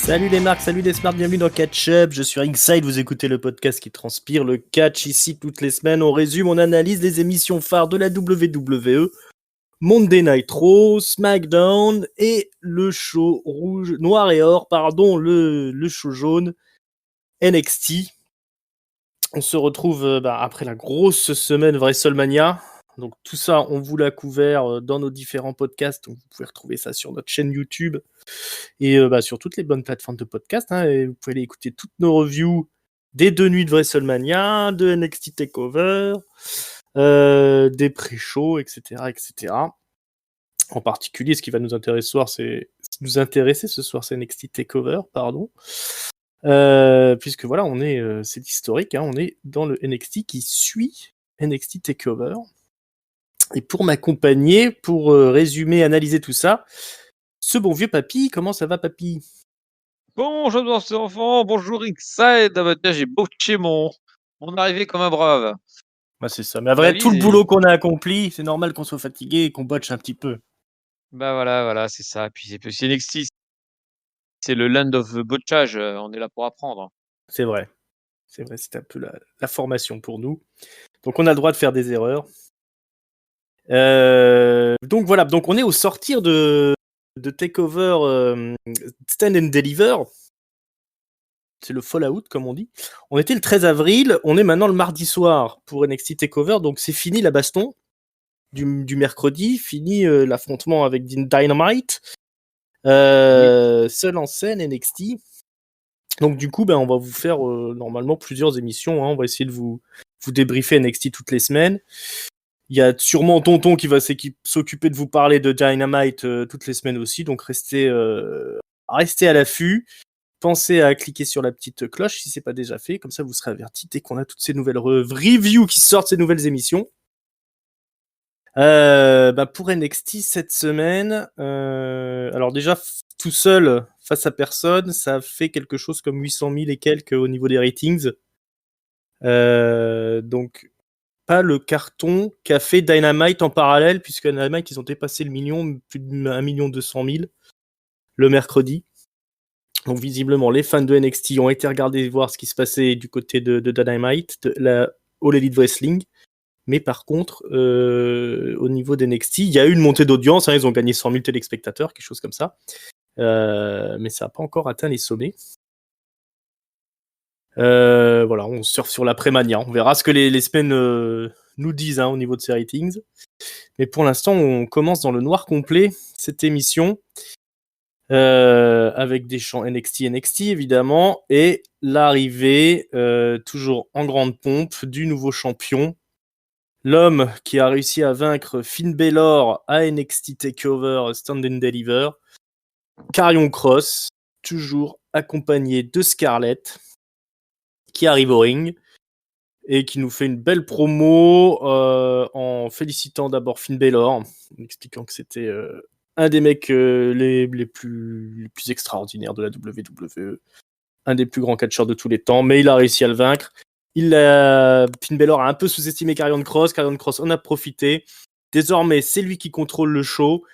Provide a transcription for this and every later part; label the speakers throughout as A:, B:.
A: Salut les marques, salut les smarts, bienvenue dans Catch Up. Je suis Ringside, vous écoutez le podcast qui transpire le catch. Ici, toutes les semaines, on résume, on analyse les émissions phares de la WWE, Monday Night Raw, SmackDown et le show rouge, noir et or, pardon, le show jaune, NXT. On se retrouve après la grosse semaine WrestleMania. Donc tout ça, on vous l'a couvert dans nos différents podcasts. Donc vous pouvez retrouver ça sur notre chaîne YouTube et sur toutes les bonnes plateformes de podcast. Et vous pouvez aller écouter toutes nos reviews des 2 nuits de WrestleMania, de NXT TakeOver, des pré-shows, etc., etc. En particulier, ce qui va nous intéresser ce soir, c'est NXT TakeOver, pardon. Puisque voilà, c'est historique, on est dans le NXT qui suit NXT TakeOver. Et pour m'accompagner, pour résumer, analyser tout ça, ce bon vieux papy. Comment ça va, papy?
B: Bonjour mes enfants, bonjour Ringside. Ah bah tiens, j'ai botché mon arrivée comme un brave.
A: Bah c'est ça, mais à vrai, tout le
B: Valise
A: boulot qu'on a accompli, c'est normal qu'on soit fatigué et qu'on botche un petit peu.
B: bah voilà, c'est ça. Puis c'est NXT, c'est le land of botchage, on est là pour apprendre.
A: C'est vrai, c'est un peu la formation pour nous. Donc on a le droit de faire des erreurs. Donc voilà, donc on est au sortir de TakeOver Stand and Deliver. C'est le Fallout, comme on dit. On était le 13 avril, on est maintenant le mardi soir pour NXT TakeOver, donc c'est fini la baston du mercredi, fini l'affrontement avec Dynamite. Seul en scène NXT. Donc du coup, on va vous faire normalement plusieurs émissions. On va essayer de vous débriefer NXT toutes les semaines. Il y a sûrement Tonton qui va s'occuper de vous parler de Dynamite toutes les semaines aussi. Donc restez à l'affût. Pensez à cliquer sur la petite cloche si c'est pas déjà fait. Comme ça, vous serez averti dès qu'on a toutes ces nouvelles reviews qui sortent, ces nouvelles émissions. Pour NXT cette semaine, alors déjà tout seul face à personne, ça fait quelque chose comme 800 000 et quelques au niveau des ratings. Donc pas le carton qu'a fait Dynamite en parallèle, puisque Dynamite ils ont dépassé le million, plus de 1 200 000 le mercredi. Donc visiblement les fans de NXT ont été regardés voir ce qui se passait du côté de Dynamite, de la All Elite Wrestling. Mais par contre, au niveau d'NXT, il y a eu une montée d'audience. Ils ont gagné 100 000 téléspectateurs, quelque chose comme ça. Mais ça n'a pas encore atteint les sommets. Voilà, on surfe sur l'après-mania. On verra ce que les semaines nous disent au niveau de ces ratings. Mais pour l'instant, on commence dans le noir complet cette émission. Avec des chants NXT évidemment. Et l'arrivée, toujours en grande pompe, du nouveau champion. L'homme qui a réussi à vaincre Finn Balor à NXT TakeOver Stand and Deliver, Karrion Kross, toujours accompagné de Scarlett, qui arrive au ring et qui nous fait une belle promo en félicitant d'abord Finn Balor, en expliquant que c'était un des mecs les plus extraordinaires de la WWE, un des plus grands catcheurs de tous les temps, mais il a réussi à le vaincre. Finn Balor a un peu sous-estimé Karrion Kross. Karrion Kross en a profité. Désormais, c'est lui qui contrôle le show.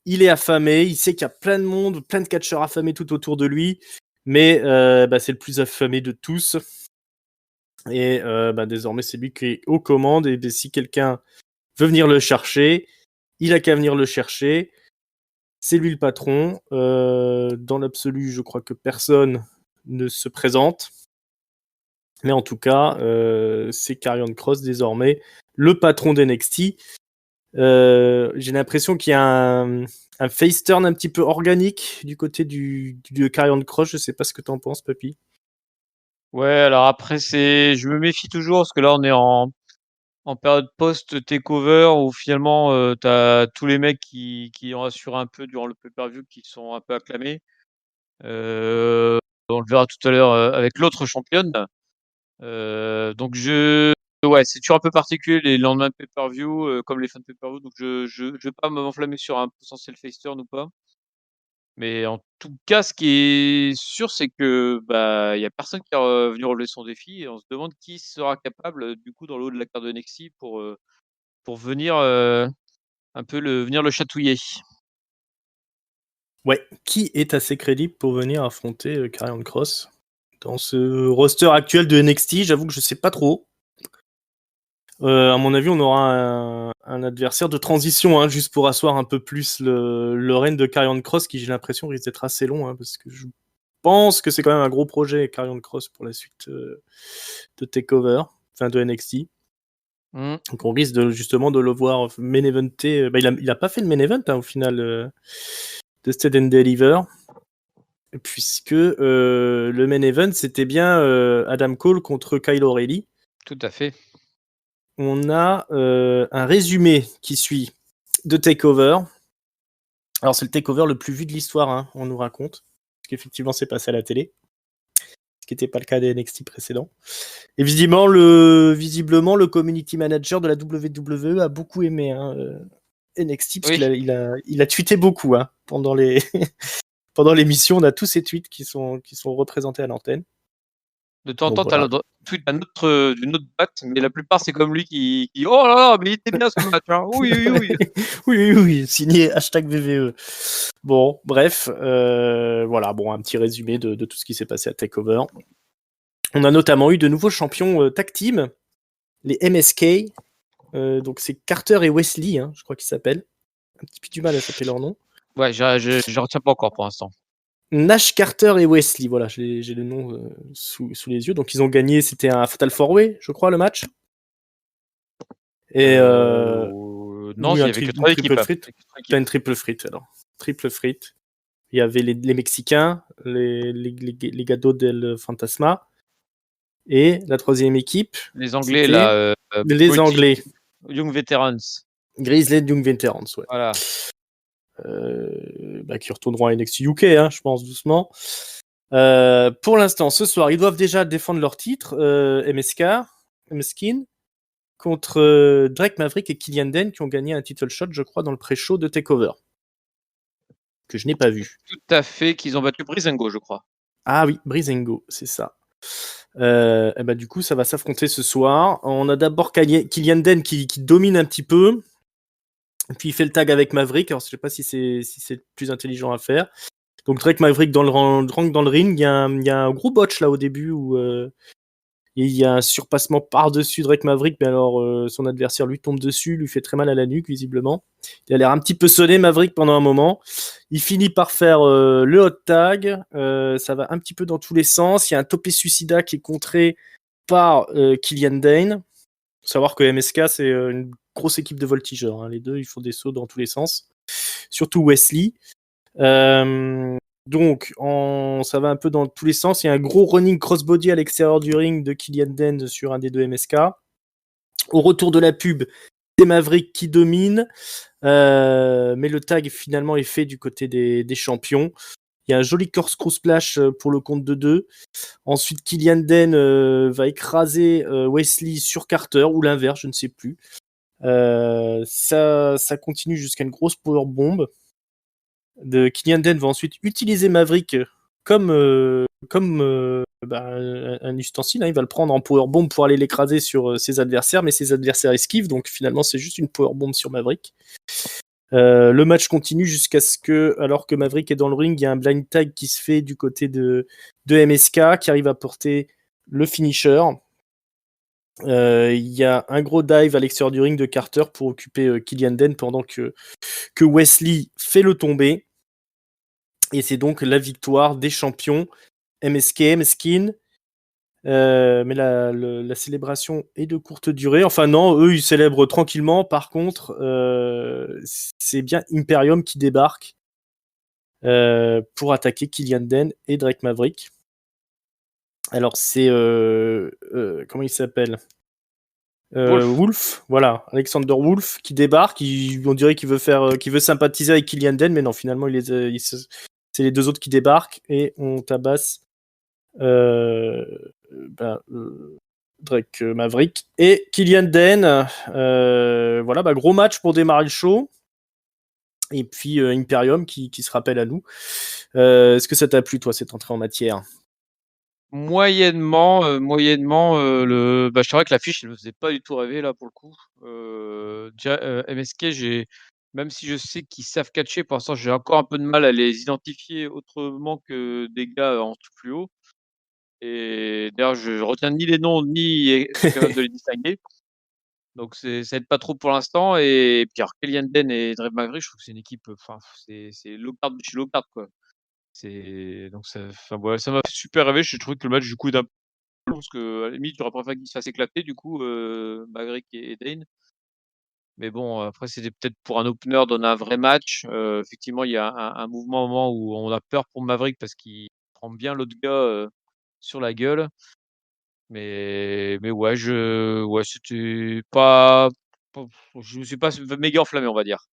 A: Il est affamé. Il sait qu'il y a plein de monde, plein de catcheurs affamés tout autour de lui. Mais c'est le plus affamé de tous. Et désormais, c'est lui qui est aux commandes. Et si quelqu'un veut venir le chercher, il a qu'à venir le chercher. C'est lui le patron. Dans l'absolu, je crois que personne ne se présente. Mais en tout cas, c'est Karrion Kross désormais, le patron d'NXT. J'ai l'impression qu'il y a un face turn un petit peu organique du côté de Karrion Kross. Je sais pas ce que t'en penses, Papy.
B: Ouais, alors après je me méfie toujours parce que là on est en période post-takeover où finalement t'as tous les mecs qui ont assuré un peu durant le pay-per-view qui sont un peu acclamés. On le verra tout à l'heure avec l'autre championne. Donc ouais, c'est toujours un peu particulier les lendemains de pay-per-view, comme les fins de pay-per-view, donc je vais pas m'enflammer sur un potentiel face turn ou pas. Mais en tout cas, ce qui est sûr, c'est que, il y a personne qui est venu relever son défi et on se demande qui sera capable, du coup, dans le haut de la carte de NXT pour venir, un peu venir le chatouiller.
A: Ouais, qui est assez crédible pour venir affronter Karrion Kross dans ce roster actuel de NXT? J'avoue que je sais pas trop. À mon avis, on aura un adversaire de transition, hein, juste pour asseoir un peu plus le règne de Karrion Kross, qui j'ai l'impression risque d'être assez long, hein, parce que je pense que c'est quand même un gros projet Karrion Kross pour la suite de Takeover, enfin de NXT. Donc on risque justement de le voir main eventer. Il a pas fait le main event au final de Stead and Deliver, puisque le main event c'était bien Adam Cole contre Kyle O'Reilly.
B: Tout à fait.
A: On a un résumé qui suit de Takeover. Alors c'est le Takeover le plus vu de l'histoire, hein, on nous raconte, parce qu'effectivement c'est passé à la télé, ce qui n'était pas le cas des NXT précédents. Et visiblement le community manager de la WWE a beaucoup aimé NXT, parce qu'il a tweeté beaucoup pendant l'émission. On a tous ces tweets qui sont représentés à l'antenne.
B: De temps en temps, tu as le tweet d'une autre boîte, mais la plupart, c'est comme lui qui oh là là, mais il était bien ce match. Hein. Oui.
A: oui, signé #VVE. Bon, bref, voilà, un petit résumé de tout ce qui s'est passé à TakeOver. On a notamment eu de nouveaux champions tag team, les MSK. Donc c'est Carter et Wesley, je crois qu'ils s'appellent. Un petit peu du mal à choper leur nom.
B: Ouais, je retiens pas encore pour l'instant.
A: Nash, Carter et Wesley, voilà, j'ai le nom sous les yeux. Donc ils ont gagné, c'était un Fatal 4-Way, je crois, le match. Et
B: non, il y avait que 3 équipes.
A: T'as une triple frite alors. Triple frite. Il y avait les Mexicains, les Gato del Fantasma. Et la troisième équipe.
B: Les Anglais, là.
A: Les Anglais.
B: Young Veterans.
A: Grizzly Young Veterans, ouais.
B: Voilà.
A: Qui retourneront à NXT UK, je pense, doucement. Pour l'instant, ce soir, ils doivent déjà défendre leur titre, MSK, contre Drake Maverick et Killian Dane, qui ont gagné un title shot, je crois, dans le pré-show de TakeOver, que je n'ai pas vu.
B: Tout à fait, qu'ils ont battu Breezango, je crois.
A: Ah oui, Breezango, c'est ça. Du coup, ça va s'affronter ce soir. On a d'abord Killian Dane qui domine un petit peu. Puis il fait le tag avec Maverick. Alors je sais pas si c'est plus intelligent à faire. Donc Drake Maverick dans le ring. Il y a un gros botch là au début où il y a un surpassement par-dessus Drake Maverick, mais alors son adversaire lui tombe dessus, lui fait très mal à la nuque visiblement. Il a l'air un petit peu sonné Maverick pendant un moment. Il finit par faire le hot tag. Ça va un petit peu dans tous les sens. Il y a un topé suicida qui est contré par Killian Dane. Faut savoir que MSK c'est une grosse équipe de voltigeurs. Les deux ils font des sauts dans tous les sens. Surtout Wesley. Donc, ça va un peu dans tous les sens. Il y a un gros running crossbody à l'extérieur du ring de Killian Dane sur un des deux MSK. Au retour de la pub, c'est Maverick qui domine. Mais le tag finalement est fait du côté des champions. Il y a un joli corkscrew splash pour le compte de 2. Ensuite, Killian Dane va écraser Wesley sur Carter, ou l'inverse, je ne sais plus. Ça continue jusqu'à une grosse powerbomb. Killian Dane va ensuite utiliser Maverick comme un ustensile. Il va le prendre en powerbomb pour aller l'écraser sur ses adversaires, mais ses adversaires esquivent, donc finalement c'est juste une powerbomb sur Maverick. Le match continue jusqu'à ce que, alors que Maverick est dans le ring, il y a un blind tag qui se fait du côté de MSK qui arrive à porter le finisher. Il y a un gros dive à l'extérieur du ring de Carter pour occuper Killian Dane pendant que Wesley fait le tomber. Et c'est donc la victoire des champions MSK, Meskin. Mais la célébration est de courte durée. Enfin non, eux ils célèbrent tranquillement. Par contre, c'est bien Imperium qui débarque pour attaquer Killian Dane et Drake Maverick. Alors c'est comment il s'appelle, Wolf, voilà, Alexander Wolf qui débarque. On dirait qu'il veut sympathiser avec Killian Dane, mais non, finalement c'est les deux autres qui débarquent et on tabasse Drake Maverick et Killian Dane. Gros match pour démarrer le show. Et puis Imperium qui se rappelle à nous. Est-ce que ça t'a plu, toi, cette entrée en matière?
B: Moyennement, c'est vrai que l'affiche, elle me faisait pas du tout rêver là pour le coup. Déjà, MSK, même si je sais qu'ils savent catcher, pour l'instant, j'ai encore un peu de mal à les identifier autrement que des gars en tout fluo. Et d'ailleurs, je retiens ni les noms, ni je suis capable de les distinguer. Donc ça aide pas trop pour l'instant. Et puis alors, Kylian Den et Dre Maverick, je trouve que c'est une équipe, enfin, c'est Locard de chez Locard, quoi. Donc enfin, ouais, ça m'a fait super rêver. J'ai trouvé que le match, du coup, d'un parce que à la limite, j'aurais préféré qu'ils se fassent éclater, du coup, Maverick et Dane. Mais bon, après, c'était peut-être pour un opener donner un vrai match. Effectivement, il y a un mouvement au moment où on a peur pour Maverick parce qu'il prend bien l'autre gars sur la gueule. Mais ouais, c'était pas. Je me suis pas méga enflammé, on va dire.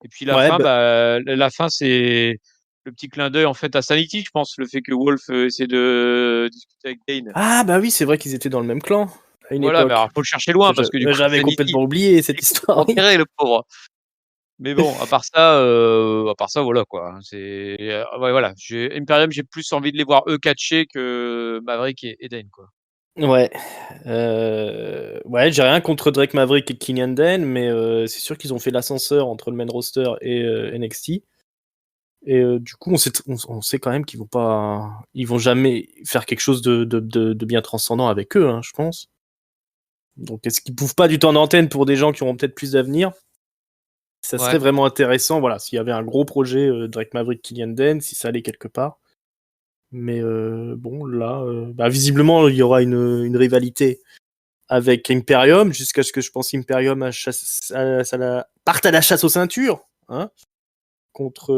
B: Et puis
A: Ouais, bah,
B: la fin, c'est le petit clin d'œil en fait à Sanity, je pense, le fait que Wolf essaie de discuter avec Dane.
A: ah bah oui, c'est vrai qu'ils étaient dans le même clan à une
B: Voilà, mais
A: époque.
B: alors faut le chercher loin parce que du coup,
A: J'avais
B: Sanity,
A: complètement oublié cette
B: il est
A: histoire.
B: complètement
A: Oui.
B: terré, le pauvre. Mais bon, à part ça, voilà quoi. Ouais, voilà. Imperium, j'ai plus envie de les voir eux catcher que Maverick et Dane, quoi.
A: Ouais, ouais, j'ai rien contre Drake Maverick et King Den, mais c'est sûr qu'ils ont fait l'ascenseur entre le main roster et NXT. Et du coup, on sait quand même ils vont jamais faire quelque chose de bien transcendant avec eux, hein, je pense. Donc, est-ce qu'ils bouffent pas du temps d'antenne pour des gens qui auront peut-être plus d'avenir? Ça serait
B: Ouais.
A: vraiment intéressant, voilà, s'il y avait un gros projet Drake Maverick, Killian Den, si ça allait quelque part. Mais bon, là, bah, visiblement, il y aura une rivalité avec Imperium, jusqu'à ce que je pense Imperium parte à la chasse aux ceintures, hein, contre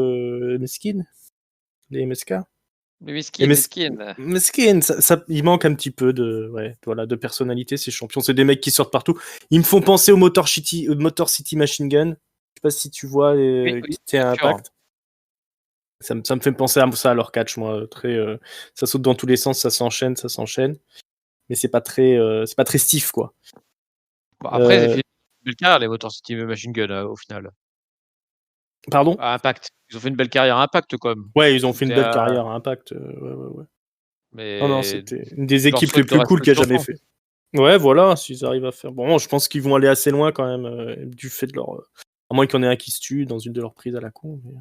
A: Meskin, les MSK.
B: Mais
A: Et
B: Miskin, Miskin.
A: Meskin, il manque un petit peu ouais, voilà, de personnalité, ces champions. C'est des mecs qui sortent partout. Ils me font penser au Motor City Machine Gun. Je sais pas si tu vois,
B: Oui,
A: qui
B: oui,
A: était
B: bien
A: à
B: sûr.
A: Impact. Ça me fait penser à ça, à leur catch, moi. Ça saute dans tous les sens, ça s'enchaîne, ça s'enchaîne. Mais c'est pas très stiff, quoi.
B: Bon, après, ils ont
A: Euh,
B: fait une belle carrière, les Motor City Machine Gun, au final.
A: Pardon?
B: À Impact. Ils ont fait une belle carrière à Impact, quand même.
A: Ouais, ils ont fait une
B: C'était
A: belle
B: un...
A: carrière à Impact. Ouais, ouais, ouais. Non, non,
B: Mais
A: c'était une des
B: je leur
A: équipes les
B: souhaite de
A: plus cool
B: rester
A: qu'il y a
B: aussi
A: jamais
B: longtemps.
A: fait. Ouais, voilà, s'ils arrivent à faire. Bon, je pense qu'ils vont aller assez loin quand même, du fait de leur. À moins qu'il y en ait un qui se tue dans une de leurs prises à la con. Mais,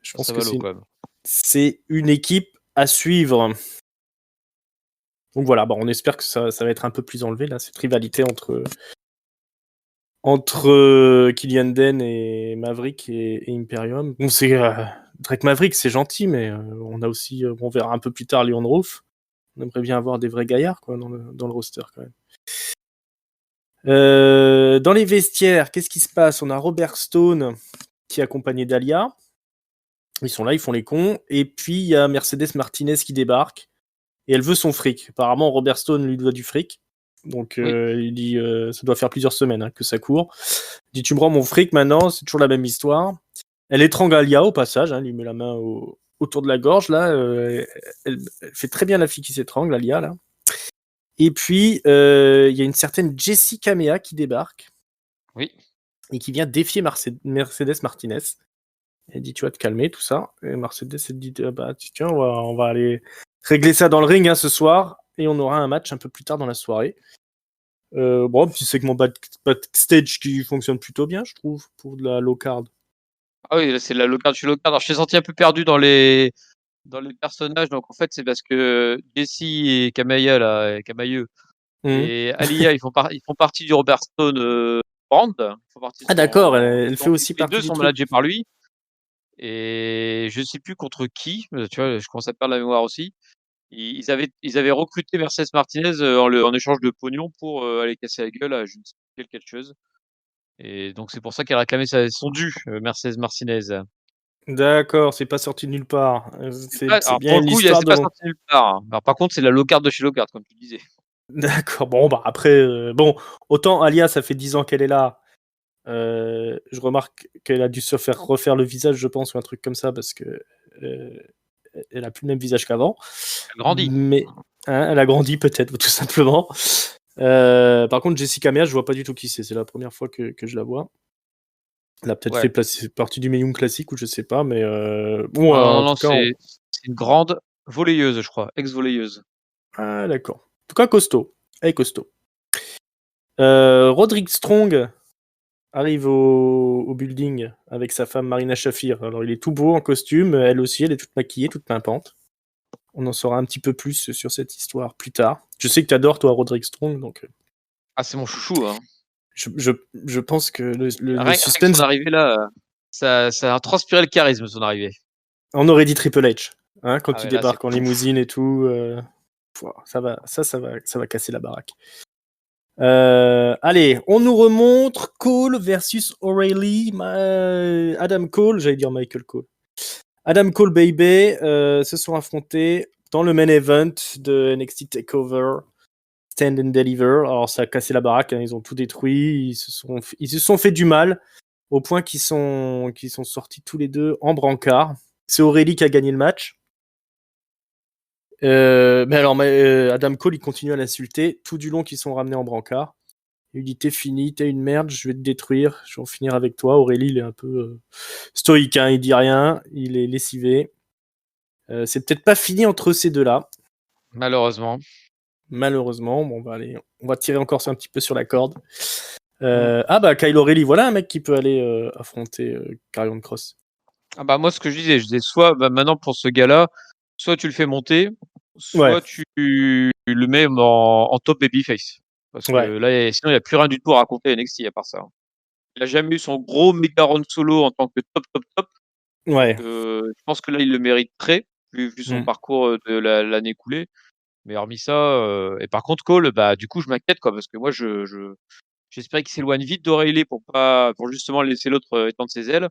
A: je pense
B: Ça
A: que
B: va l'eau, quand même.
A: c'est une équipe à suivre. Donc voilà, bon, on espère que ça va être un peu plus enlevé, là, cette rivalité entre Killian Den et Maverick et Imperium. Bon, Drake Maverick, c'est gentil, mais on a aussi. On verra un peu plus tard Leon Ruff. On aimerait bien avoir des vrais gaillards quoi, dans le roster quand même. Dans les vestiaires, qu'est-ce qui se passe? On a Robert Stone qui est accompagné d'Alia. Ils sont là, ils font les cons. Et puis il y a Mercedes Martinez qui débarque. Et elle veut son fric. Apparemment, Robert Stone lui doit du fric. Donc
B: Oui.
A: il dit ça doit faire plusieurs semaines que ça court. Il dit tu me rends mon fric maintenant, c'est toujours la même histoire. Elle étrangle Alia au passage, elle lui met la main autour de la gorge là. Elle fait très bien la fille qui s'étrangle, Alia là. Et puis, il y a une certaine Jessie Kamea qui débarque
B: Oui.
A: et qui vient défier Mercedes Martinez. Elle dit, tu vas te calmer, tout ça. Et Mercedes, elle dit, ah bah, tiens, on va aller régler ça dans le ring ce soir et on aura un match un peu plus tard dans la soirée. Bon, petit segment backstage qui fonctionne plutôt bien, je trouve, pour de la low card.
B: Ah oui, là, c'est la low card. Je suis low card. Alors, je suis senti un peu perdu dans les personnages. Donc, en fait, c'est parce que Jessie et Kamaya, là, et Kamaïeux,
A: Mhm.
B: et Alia, ils font partie du Robert Stone Brand. Ils font partie de
A: Ah d'accord,
B: son.
A: elle fait aussi
B: Les
A: partie
B: deux
A: du
B: sont
A: truc.
B: managés par lui. Et je sais plus contre qui. Tu vois, je commence à perdre la mémoire aussi. Ils avaient recruté Mercedes Martinez en échange de pognon pour aller casser la gueule à je ne sais quelle catcheuse. Et donc, c'est pour ça qu'elle réclamait son dû, Mercedes Martinez.
A: D'accord, c'est pas sorti de nulle part. C'est
B: Alors, pour
A: bien
B: le coup,
A: l'histoire
B: c'est
A: de.
B: pas sorti nulle part, hein. Alors, par contre, c'est la low card de chez low card, comme tu disais.
A: D'accord, bon, bah après, bon, autant Alia, ça fait 10 ans qu'elle est là. Je remarque qu'elle a dû se faire refaire le visage, je pense, ou un truc comme ça, parce que euh, elle a plus le même visage qu'avant.
B: Elle grandit.
A: Mais elle a grandi peut-être, tout simplement. Par contre, Jessica Mea, je vois pas du tout qui c'est. C'est la première fois que je la vois. Elle a peut-être
B: Ouais.
A: fait partie du Medium classique ou je sais pas, mais bon,
B: Non, non,
A: en
B: non,
A: tout cas,
B: c'est une grande volleyeuse, je crois, ex-volleyeuse.
A: ah d'accord. En tout cas, costaud. Elle est costaud. Roderick Strong arrive au building avec sa femme Marina Shafir. Alors il est tout beau en costume, elle aussi, elle est toute maquillée, toute pimpante. On en saura un petit peu plus sur cette histoire plus tard. Je sais que tu adores toi Roderick Strong, donc
B: Ah, c'est mon chouchou, hein.
A: je pense que le
B: Rien que son
A: suspense.
B: arrivée là, ça a transpiré le charisme, son arrivée.
A: On aurait dit Triple H, hein, quand
B: Ah
A: tu
B: ouais, là, c'est
A: débarques en
B: pouf.
A: limousine et tout. Ça va casser la baraque. Allez, on nous remontre Cole versus O'Reilly. Adam Cole, j'allais dire Michael Cole. Adam Cole Baby se sont affrontés dans le main event de NXT TakeOver Stand and Deliver. Alors ça a cassé la baraque, hein, ils ont tout détruit, ils se sont fait du mal au point qu'ils sont sortis tous les deux en brancard. C'est O'Reilly qui a gagné le match. Mais Adam Cole il continue à l'insulter tout du long qu'ils sont ramenés en brancard. Il lui dit t'es fini, t'es une merde, je vais te détruire, je vais en finir avec toi. Aurélie il est un peu stoïque, hein, il dit rien, il est lessivé. C'est peut-être pas fini entre ces deux-là.
B: Malheureusement.
A: Malheureusement, bon, on va tirer encore un petit peu sur la corde. Ah bah Kyle O'Reilly, voilà un mec qui peut aller affronter Karrion Kross.
B: Ah bah moi, ce que je disais soit maintenant pour ce gars-là, soit tu le fais monter,
A: Ouais,
B: soit tu le mets en top babyface. Parce que
A: ouais,
B: là, sinon, il n'y a plus rien du tout à raconter à NXT à part ça. Il a jamais eu son gros méga run solo en tant que top. Donc,
A: ouais.
B: je pense que là, il le mériterait, vu son
A: Mm.
B: parcours de l'année écoulée. Mais hormis ça, et par contre, Cole, bah, du coup, je m'inquiète, quoi, parce que moi, j'espérais qu'il s'éloigne vite d'O'Reilly pour justement laisser l'autre étendre ses ailes.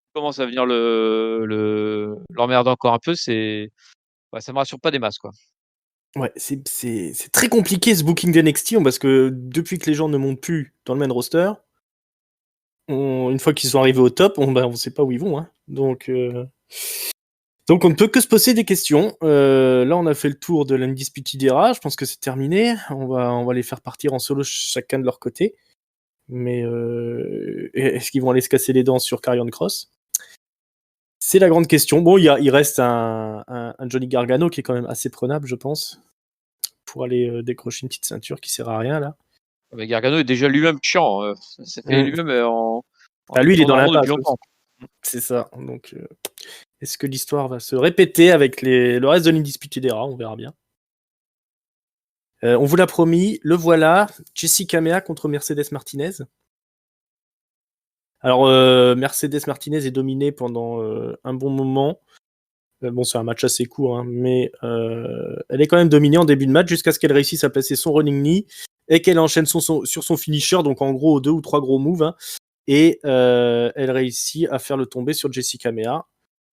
B: Il commence à venir l'emmerder encore un peu, ça me rassure pas des masses, quoi.
A: Ouais, c'est très compliqué ce booking d'NXT parce que depuis que les gens ne montent plus dans le main roster, une fois qu'ils sont arrivés au top, on sait pas où ils vont, hein. Donc on ne peut que se poser des questions. Là, on a fait le tour de l'Undisputed Era. Je pense que c'est terminé. On va les faire partir en solo chacun de leur côté. Mais est-ce qu'ils vont aller se casser les dents sur Karrion Kross? C'est la grande question. Bon, il reste un Johnny Gargano qui est quand même assez prenable, je pense, pour aller décrocher une petite ceinture qui sert à rien là.
B: Mais Gargano est déjà lui-même chiant, ça fait
A: Mm.
B: lui-même en
A: Lui, il est
B: tourne
A: dans
B: en rond depuis
A: l'impasse.
B: longtemps.
A: C'est ça. Donc, est-ce que l'histoire va se répéter avec le reste de l'Undisputed Era? On verra bien. On vous l'a promis, le voilà, Jessica Mea contre Mercedes Martinez. Alors, Mercedes Martinez est dominée pendant un bon moment. Bon, c'est un match assez court, hein, mais elle est quand même dominée en début de match jusqu'à ce qu'elle réussisse à placer son running knee et qu'elle enchaîne sur son finisher, donc en gros 2 ou 3 gros moves, hein, et elle réussit à faire le tomber sur Jessica Mea.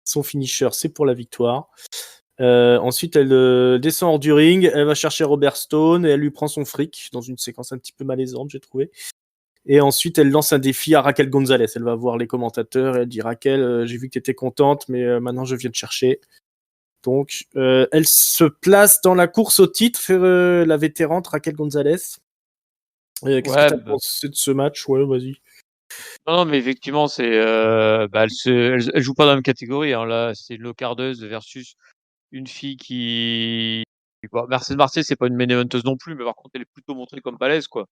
A: Son finisher, c'est pour la victoire. Ensuite, elle descend hors du ring, elle va chercher Robert Stone et elle lui prend son fric dans une séquence un petit peu malaisante, j'ai trouvé. Et ensuite, elle lance un défi à Raquel Gonzalez. Elle va voir les commentateurs et elle dit Raquel, j'ai vu que tu étais contente, mais maintenant je viens te chercher. Donc, elle se place dans la course au titre, la vétérante Raquel Gonzalez. Qu'est-ce que
B: Ouais,
A: tu as pensé de ce match? Ouais, vas-y.
B: non, mais effectivement, elle joue pas dans la même catégorie, hein. Là, c'est une locardeuse versus une fille bon, Mercedes Martinez, c'est pas une main eventeuse non plus, mais par contre, elle est plutôt montrée comme balèze, quoi.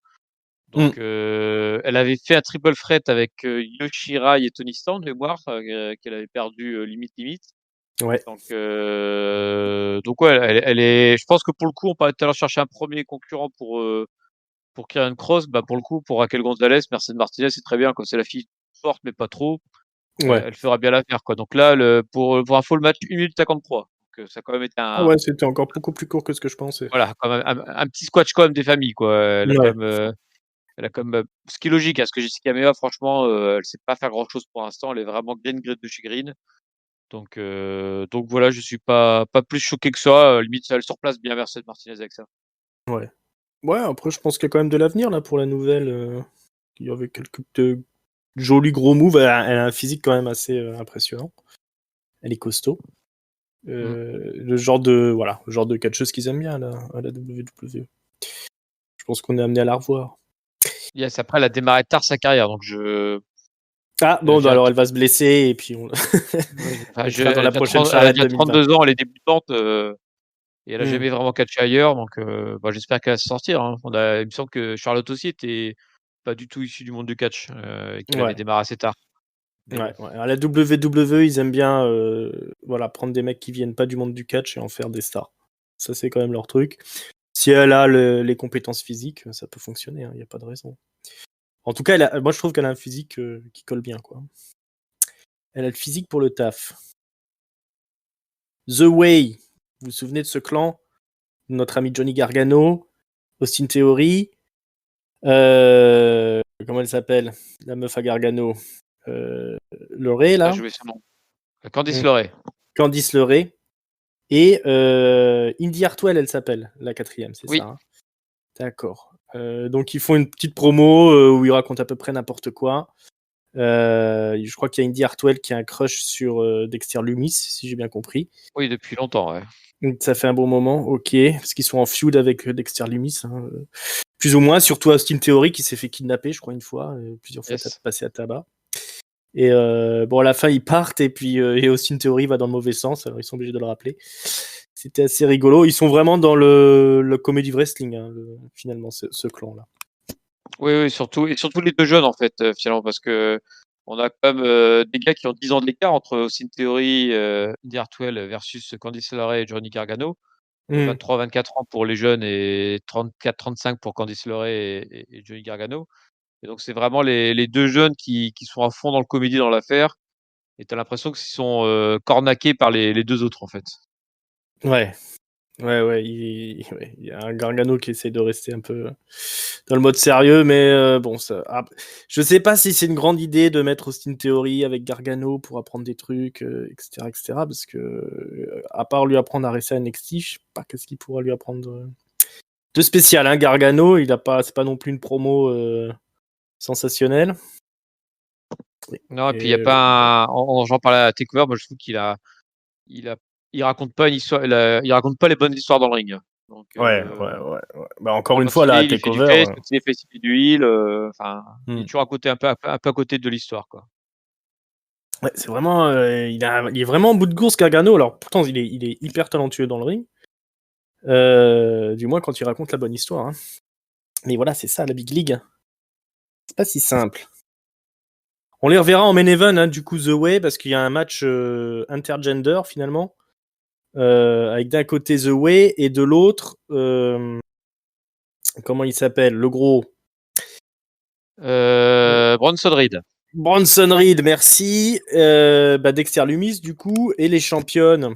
B: Donc,
A: Mm.
B: elle avait fait un triple threat avec Yoshirai et Tony Storm de mémoire, qu'elle avait perdu limite.
A: Ouais.
B: Donc ouais, elle est. Je pense que pour le coup, on parlait tout à l'heure chercher un premier concurrent pour Karrion Kross. Bah pour le coup, pour Raquel Gonzalez, Mercedes Martinez, c'est très bien. Comme c'est la fille forte mais pas trop,
A: Ouais.
B: elle fera bien l'affaire, quoi. Donc là, pour info, le match 1 minute 53. Donc ça a quand même été
A: Ah ouais, c'était encore beaucoup plus court que ce que je pensais.
B: voilà, quand même un petit squash quand même des familles, quoi.
A: Ouais.
B: Elle a quand même, ce qui est logique, hein, parce que Jessica Mea, franchement, elle sait pas faire grand chose pour l'instant. Elle est vraiment green grade de chez Green. Donc voilà, je suis pas plus choqué que ça. Limite, elle surplace bien Mercedes Martinez avec ça.
A: Ouais. Ouais, après, je pense qu'il y a quand même de l'avenir là pour la nouvelle. Il y avait quelques jolis gros moves. Elle a un physique quand même assez impressionnant. Elle est costaud.
B: Mm.
A: Le genre de catcheuse qu'ils aiment bien là, à la WWE. Je pense qu'on est amené à la revoir.
B: Yes, après, elle a démarré tard sa carrière, donc
A: Ah bon, bah
B: j'ai
A: alors elle va se blesser et puis on
B: ouais, enfin,
A: elle sera dans la prochaine
B: elle a
A: charrette
B: déjà
A: 2020.
B: 32 ans, elle est débutante, et elle a
A: Hmm.
B: jamais vraiment catché ailleurs, donc bah, j'espère qu'elle va se sortir, hein. Il me semble que Charlotte aussi était pas du tout issu du monde du catch, et qu'il
A: Ouais.
B: avait démarré assez tard. Mais
A: Ouais,
B: bon.
A: ouais. À la WWE, ils aiment bien voilà, prendre des mecs qui viennent pas du monde du catch et en faire des stars. Ça, c'est quand même leur truc. Si elle a les compétences physiques, ça peut fonctionner, il n'y a pas de raison. En tout cas, moi, je trouve qu'elle a un physique qui colle bien, quoi. Elle a le physique pour le taf. The Way, vous vous souvenez de ce clan? Notre ami Johnny Gargano, Austin Theory, comment elle s'appelle? La meuf à Gargano. LeRae,
B: J'ai pas
A: là?
B: joué son nom. Candice LeRae.
A: Candice LeRae. Et Indy Hartwell, elle s'appelle, la 4e, c'est
B: Oui.
A: ça, hein? D'accord. Donc ils font une petite promo où ils racontent à peu près n'importe quoi. Je crois qu'il y a Indy Hartwell qui a un crush sur Dexter Lumis, si j'ai bien compris.
B: Oui, depuis longtemps, ouais.
A: Donc, ça fait un bon moment, ok, parce qu'ils sont en feud avec Dexter Lumis, hein, plus ou moins, surtout Austin Theory qui s'est fait kidnapper, je crois, une fois, plusieurs fois
B: Yes.
A: passé à tabac. Et bon, à la fin, ils partent et puis et Austin Theory va dans le mauvais sens, alors ils sont obligés de le rappeler. C'était assez rigolo. Ils sont vraiment dans le comedy wrestling, hein, finalement, ce clan-là.
B: Oui, surtout les deux jeunes, en fait, finalement, parce que on a quand même des gars qui ont 10 ans d'écart entre Austin Theory, Indy Hartwell versus Candice LeRae et Johnny Gargano. 23-24 ans pour les jeunes et 34-35 pour Candice LeRae et Johnny Gargano. Et donc, c'est vraiment les deux jeunes qui sont à fond dans le comédie dans l'affaire. Et tu as l'impression qu'ils sont cornaqués par les deux autres, en fait.
A: Ouais. Il y a un Gargano qui essaie de rester un peu dans le mode sérieux, mais bon, je sais pas si c'est une grande idée de mettre Austin Theory avec Gargano pour apprendre des trucs, etc., parce que à part lui apprendre à rester à NXT, je sais pas qu'est-ce qu'il pourra lui apprendre de spécial. Hein, Gargano, c'est pas non plus une promo sensationnelle.
B: Non, et puis il y a pas j'en parlais à Takeover, moi je trouve il raconte pas une histoire, il raconte pas les bonnes histoires dans le ring. Donc,
A: Ouais. Bah, encore une
B: quand
A: fois,
B: il
A: là, à
B: est, il fait du
A: Takeover.
B: face, quand il est face, il fait du heel. Enfin, il est toujours à côté, un peu à côté de l'histoire, quoi.
A: Ouais, c'est vraiment, il est vraiment en bout de course, Gargano. Alors pourtant, il est hyper talentueux dans le ring. Du moins quand il raconte la bonne histoire. Hein. Mais voilà, c'est ça la Big League. C'est pas si simple. On les reverra en main event, hein, du coup The Way, parce qu'il y a un match intergender finalement, avec d'un côté The Way et de l'autre, comment il s'appelle, le gros.
B: Bronson Reed.
A: Bronson Reed, merci. Dexter Lumis du coup et les championnes.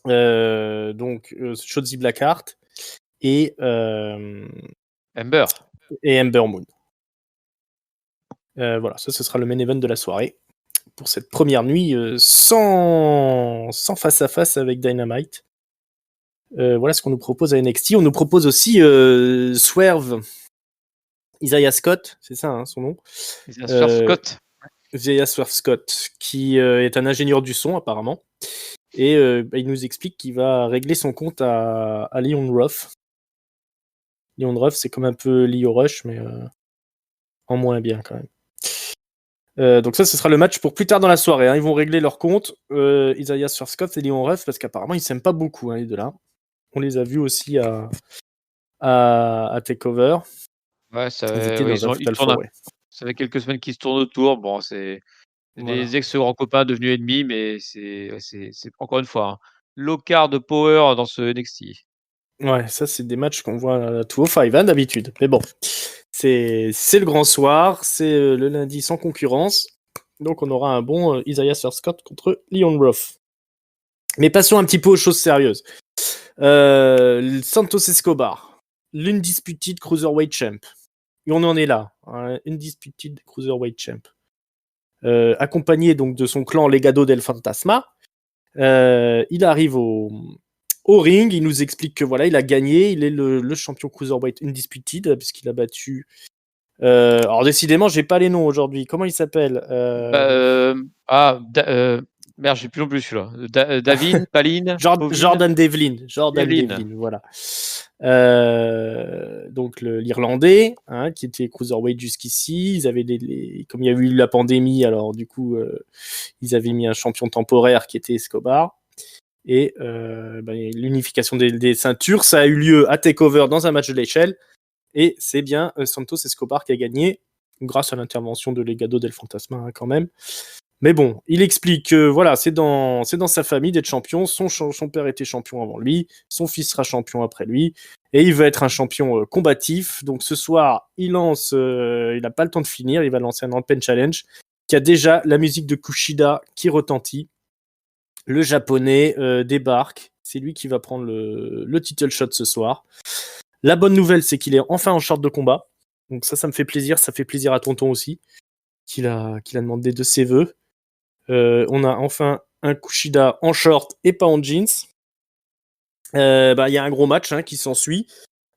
A: Donc Shotzi Blackheart et
B: Amber
A: Moon. Voilà, ça ce sera le main event de la soirée pour cette première nuit sans face à face avec Dynamite. Voilà ce qu'on nous propose à NXT. On nous propose aussi Swerve, Isaiah Scott, c'est ça hein, son nom.
B: Isaiah Scott.
A: Isaiah Swerve Scott, qui est un ingénieur du son apparemment. Et il nous explique qu'il va régler son compte à Leon Ruff. Leon Ruff, c'est comme un peu Lio Rush, mais en moins bien quand même. Donc ça, ce sera le match pour plus tard dans la soirée. Hein. Ils vont régler leur compte, Isaiah Swerve Scott et Leon Ruff, parce qu'apparemment, ils s'aiment pas beaucoup, hein, les deux-là. On les a vus aussi à TakeOver.
B: Ouais, ça fait quelques semaines qu'ils se tournent autour. Bon, c'est des ex-grands copains devenus ennemis, mais c'est encore une fois, hein, l'ocard de power dans ce NXT.
A: Ouais, ça, c'est des matchs qu'on voit à 205 hein, d'habitude. Mais bon, c'est le grand soir, c'est le lundi sans concurrence. Donc, on aura un bon Isaiah Swerve Scott contre Leon Ruff. Mais passons un petit peu aux choses sérieuses. Santos Escobar, l'undisputed Cruiserweight Champ. Et on en est là, hein, undisputed Cruiserweight Champ. Accompagné donc de son clan Legado del Fantasma. Il arrive au ring, il nous explique que voilà, il a gagné, il est le champion Cruiserweight Undisputed, puisqu'il a battu... alors décidément, j'ai pas les noms aujourd'hui. Comment il s'appelle
B: Merde, j'ai plus non plus celui-là. Davin, Paline,
A: Jordan Devlin. Voilà. Donc l'Irlandais, hein, qui était Cruiserweight jusqu'ici. Ils avaient comme il y a eu la pandémie, alors du coup, ils avaient mis un champion temporaire qui était Escobar. Et l'unification des ceintures, ça a eu lieu à TakeOver dans un match de l'échelle. Et c'est bien Santos Escobar qui a gagné, grâce à l'intervention de Legado del Fantasma, hein, quand même. Mais bon, il explique que voilà, c'est dans sa famille d'être champion. Son père était champion avant lui, son fils sera champion après lui, et il veut être un champion combatif. Donc ce soir, il n'a pas le temps de finir, il va lancer un Open Challenge qui a déjà la musique de Kushida qui retentit. Le japonais débarque, c'est lui qui va prendre le title shot ce soir. La bonne nouvelle, c'est qu'il est enfin en short de combat. Donc ça me fait plaisir, ça fait plaisir à Tonton aussi, qu'il a demandé de ses vœux. On a enfin un Kushida en short et pas en jeans. Y a un gros match qui s'ensuit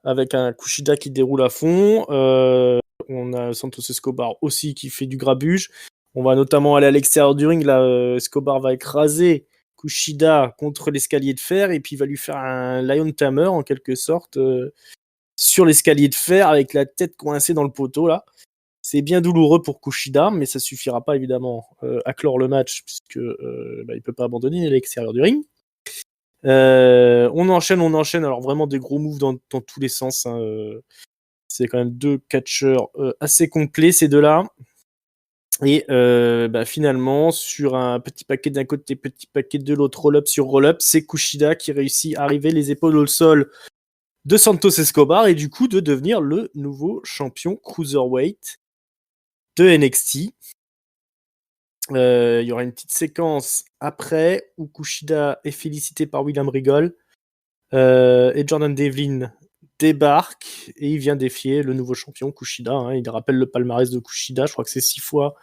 A: avec un Kushida qui déroule à fond. On a Santos Escobar aussi qui fait du grabuge. On va notamment aller à l'extérieur du ring. Là, Escobar va écraser Kushida contre l'escalier de fer et puis il va lui faire un Lion Tamer en quelque sorte sur l'escalier de fer avec la tête coincée dans le poteau là. C'est bien douloureux pour Kushida, mais ça suffira pas évidemment à clore le match puisque il peut pas abandonner à l'extérieur du ring. On enchaîne. Alors vraiment des gros moves dans tous les sens. C'est quand même deux catcheurs assez complets ces deux-là. Et finalement, sur un petit paquet d'un côté, petit paquet de l'autre, roll-up sur roll-up, c'est Kushida qui réussit à arriver les épaules au sol de Santos Escobar et du coup de devenir le nouveau champion cruiserweight de NXT. Il y aura une petite séquence après où Kushida est félicité par William Regal et Jordan Devlin débarque et il vient défier le nouveau champion Kushida. Il rappelle le palmarès de Kushida, je crois que c'est 6 fois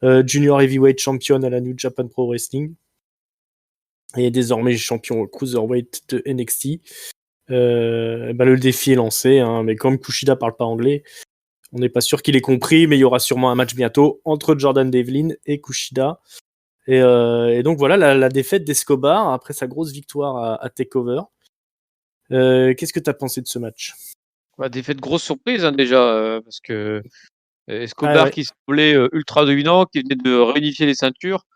A: Junior Heavyweight Champion à la New Japan Pro Wrestling et désormais champion Cruiserweight de NXT. Le défi est lancé, mais comme Kushida parle pas anglais, on n'est pas sûr qu'il ait compris, mais il y aura sûrement un match bientôt entre Jordan Devlin et Kushida. Et donc voilà la défaite d'Escobar après sa grosse victoire à TakeOver. Qu'est-ce que tu as pensé de ce match?
B: Défaite grosse surprise déjà, parce que Escobar qui semblait ultra dominant, qui venait de réunifier les ceintures.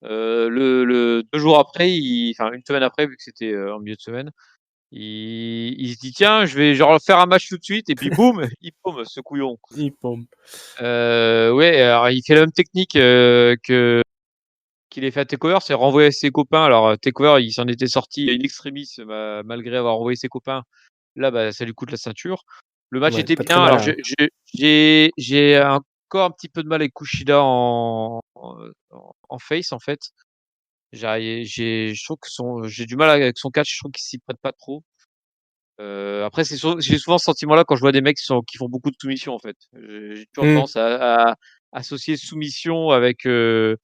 B: Le 2 jours après, enfin une semaine après, vu que c'était en milieu de semaine, il se dit tiens, je vais genre faire un match tout de suite, et puis boum, il paume ce couillon.
A: Il paume.
B: Ouais, alors il fait la même technique que qu'il ait fait à Takeover, c'est renvoyer ses copains. Alors Takeover, il s'en était sorti in extremis malgré avoir renvoyé ses copains. Là, ça lui coûte la ceinture. Le match était
A: pas très
B: bien. Alors
A: malin.
B: j'ai encore un petit peu de mal avec Kushida en face en fait. Je trouve que j'ai du mal avec son catch. Je trouve qu'il s'y prête pas trop. Après, j'ai souvent ce sentiment-là quand je vois des mecs qui font beaucoup de soumission en fait. J'ai toujours tendance à associer soumission avec une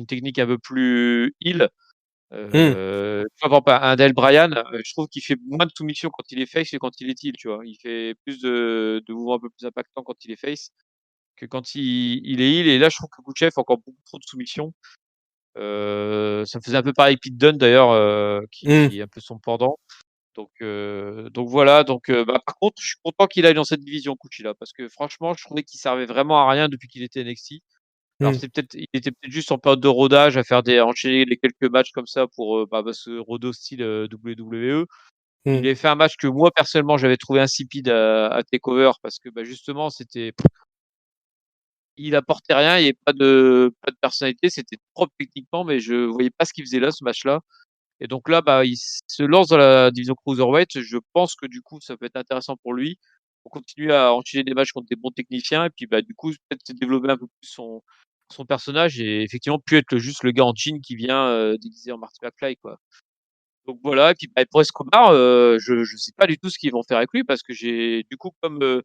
B: technique un peu plus heal. Tu vois, par exemple, un Daniel Bryan, je trouve qu'il fait moins de soumission quand il est face que quand il est heel, tu vois. Il fait plus de mouvements un peu plus impactants quand il est face que quand il est heel. Et là, je trouve que Khrouchtchev a encore beaucoup trop de soumission. Ça me faisait un peu pareil Pete Dunne d'ailleurs, qui est un peu son pendant. Donc voilà. Par contre, je suis content qu'il aille dans cette division Kuchila parce que franchement, je trouvais qu'il servait vraiment à rien depuis qu'il était NXT. Alors il était peut-être juste en période de rodage à enchaîner les quelques matchs comme ça pour ce rodo style WWE. Il avait fait un match que moi personnellement j'avais trouvé insipide à Takeover parce que justement il apportait rien, il n'y avait pas de personnalité, c'était propre techniquement, mais je voyais pas ce qu'il faisait là ce match-là. Et donc là, il se lance dans la division Cruiserweight. Je pense que du coup, ça peut être intéressant pour lui. Pour continuer à enchaîner des matchs contre des bons techniciens et puis du coup, peut-être développer un peu plus son personnage et effectivement, plus être juste le gars en jean qui vient déguisé en Marty McFly, quoi. Donc voilà. Et puis pour Escobar, je sais pas du tout ce qu'ils vont faire avec lui parce que j'ai du coup comme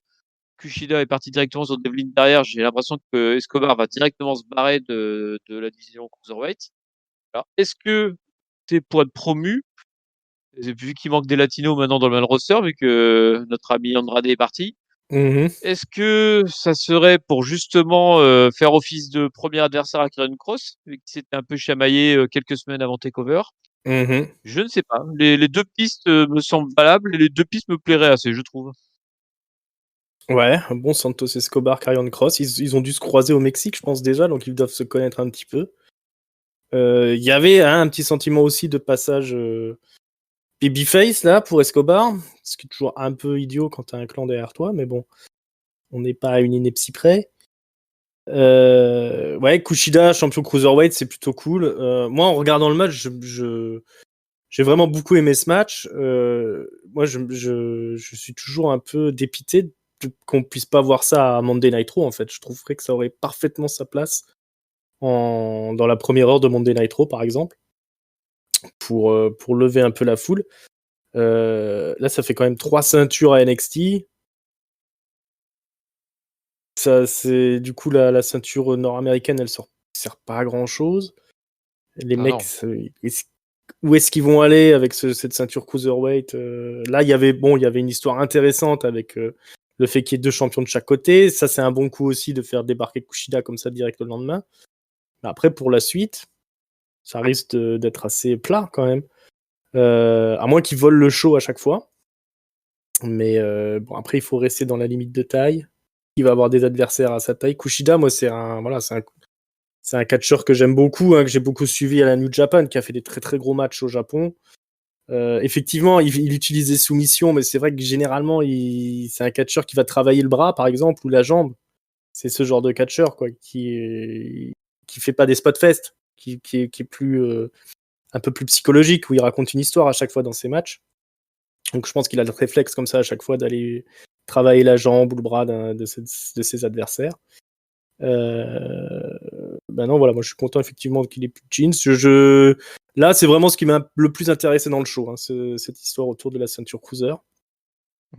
B: Kushida est parti directement sur Devlin derrière, j'ai l'impression que Escobar va directement se barrer de la division Cruiserweight. Alors, est-ce que c'est pour être promu? Vu qu'il manque des latinos maintenant dans le main roster, vu que notre ami Andrade est parti. Est-ce que ça serait pour justement faire office de premier adversaire à Karrion Kross, vu qu'il s'était un peu chamaillé quelques semaines avant TakeOver? Je ne sais pas. Les deux pistes me semblent valables et les deux pistes me plairaient assez, je trouve.
A: Ouais, un bon Santos Escobar, Karrion Kross. Ils ont dû se croiser au Mexique, je pense déjà, donc ils doivent se connaître un petit peu. Il y avait un petit sentiment aussi de passage Babyface, là, pour Escobar, ce qui est toujours un peu idiot quand t'as un clan derrière toi, mais bon, on n'est pas à une ineptie près. Ouais, Kushida, champion cruiserweight, c'est plutôt cool. Moi, en regardant le match, j'ai vraiment beaucoup aimé ce match. Moi, je suis toujours un peu dépité qu'on puisse pas voir ça à Monday Nitro, en fait. Je trouverais que ça aurait parfaitement sa place dans la première heure de Monday Nitro, par exemple, pour lever un peu la foule. Là, ça fait quand même 3 ceintures à NXT. Ça, c'est du coup la ceinture nord-américaine, elle sert pas à grand chose. Les mecs, où est-ce qu'ils vont aller avec cette ceinture cruiserweight? Là, il y avait une histoire intéressante avec le fait qu'il y ait 2 champions de chaque côté. Ça, c'est un bon coup aussi de faire débarquer Kushida comme ça direct le lendemain. Mais après, pour la suite, ça risque d'être assez plat quand même. À moins qu'ils volent le show à chaque fois. Mais bon, après, il faut rester dans la limite de taille. Il va avoir des adversaires à sa taille. Kushida, moi, c'est un catcheur que j'aime beaucoup, hein, que j'ai beaucoup suivi à la New Japan, qui a fait des très très gros matchs au Japon. Effectivement, il utilise des soumissions, mais c'est vrai que généralement, c'est un catcheur qui va travailler le bras, par exemple, ou la jambe. C'est ce genre de catcheur, quoi, qui fait pas des spot fest, qui est plus un peu plus psychologique, où il raconte une histoire à chaque fois dans ses matchs. Donc je pense qu'il a le réflexe comme ça à chaque fois d'aller travailler la jambe ou le bras de ses adversaires. Non, voilà, moi je suis content effectivement qu'il ait plus de jeans. Là, c'est vraiment ce qui m'a le plus intéressé dans le show, hein, cette histoire autour de la ceinture cruiser.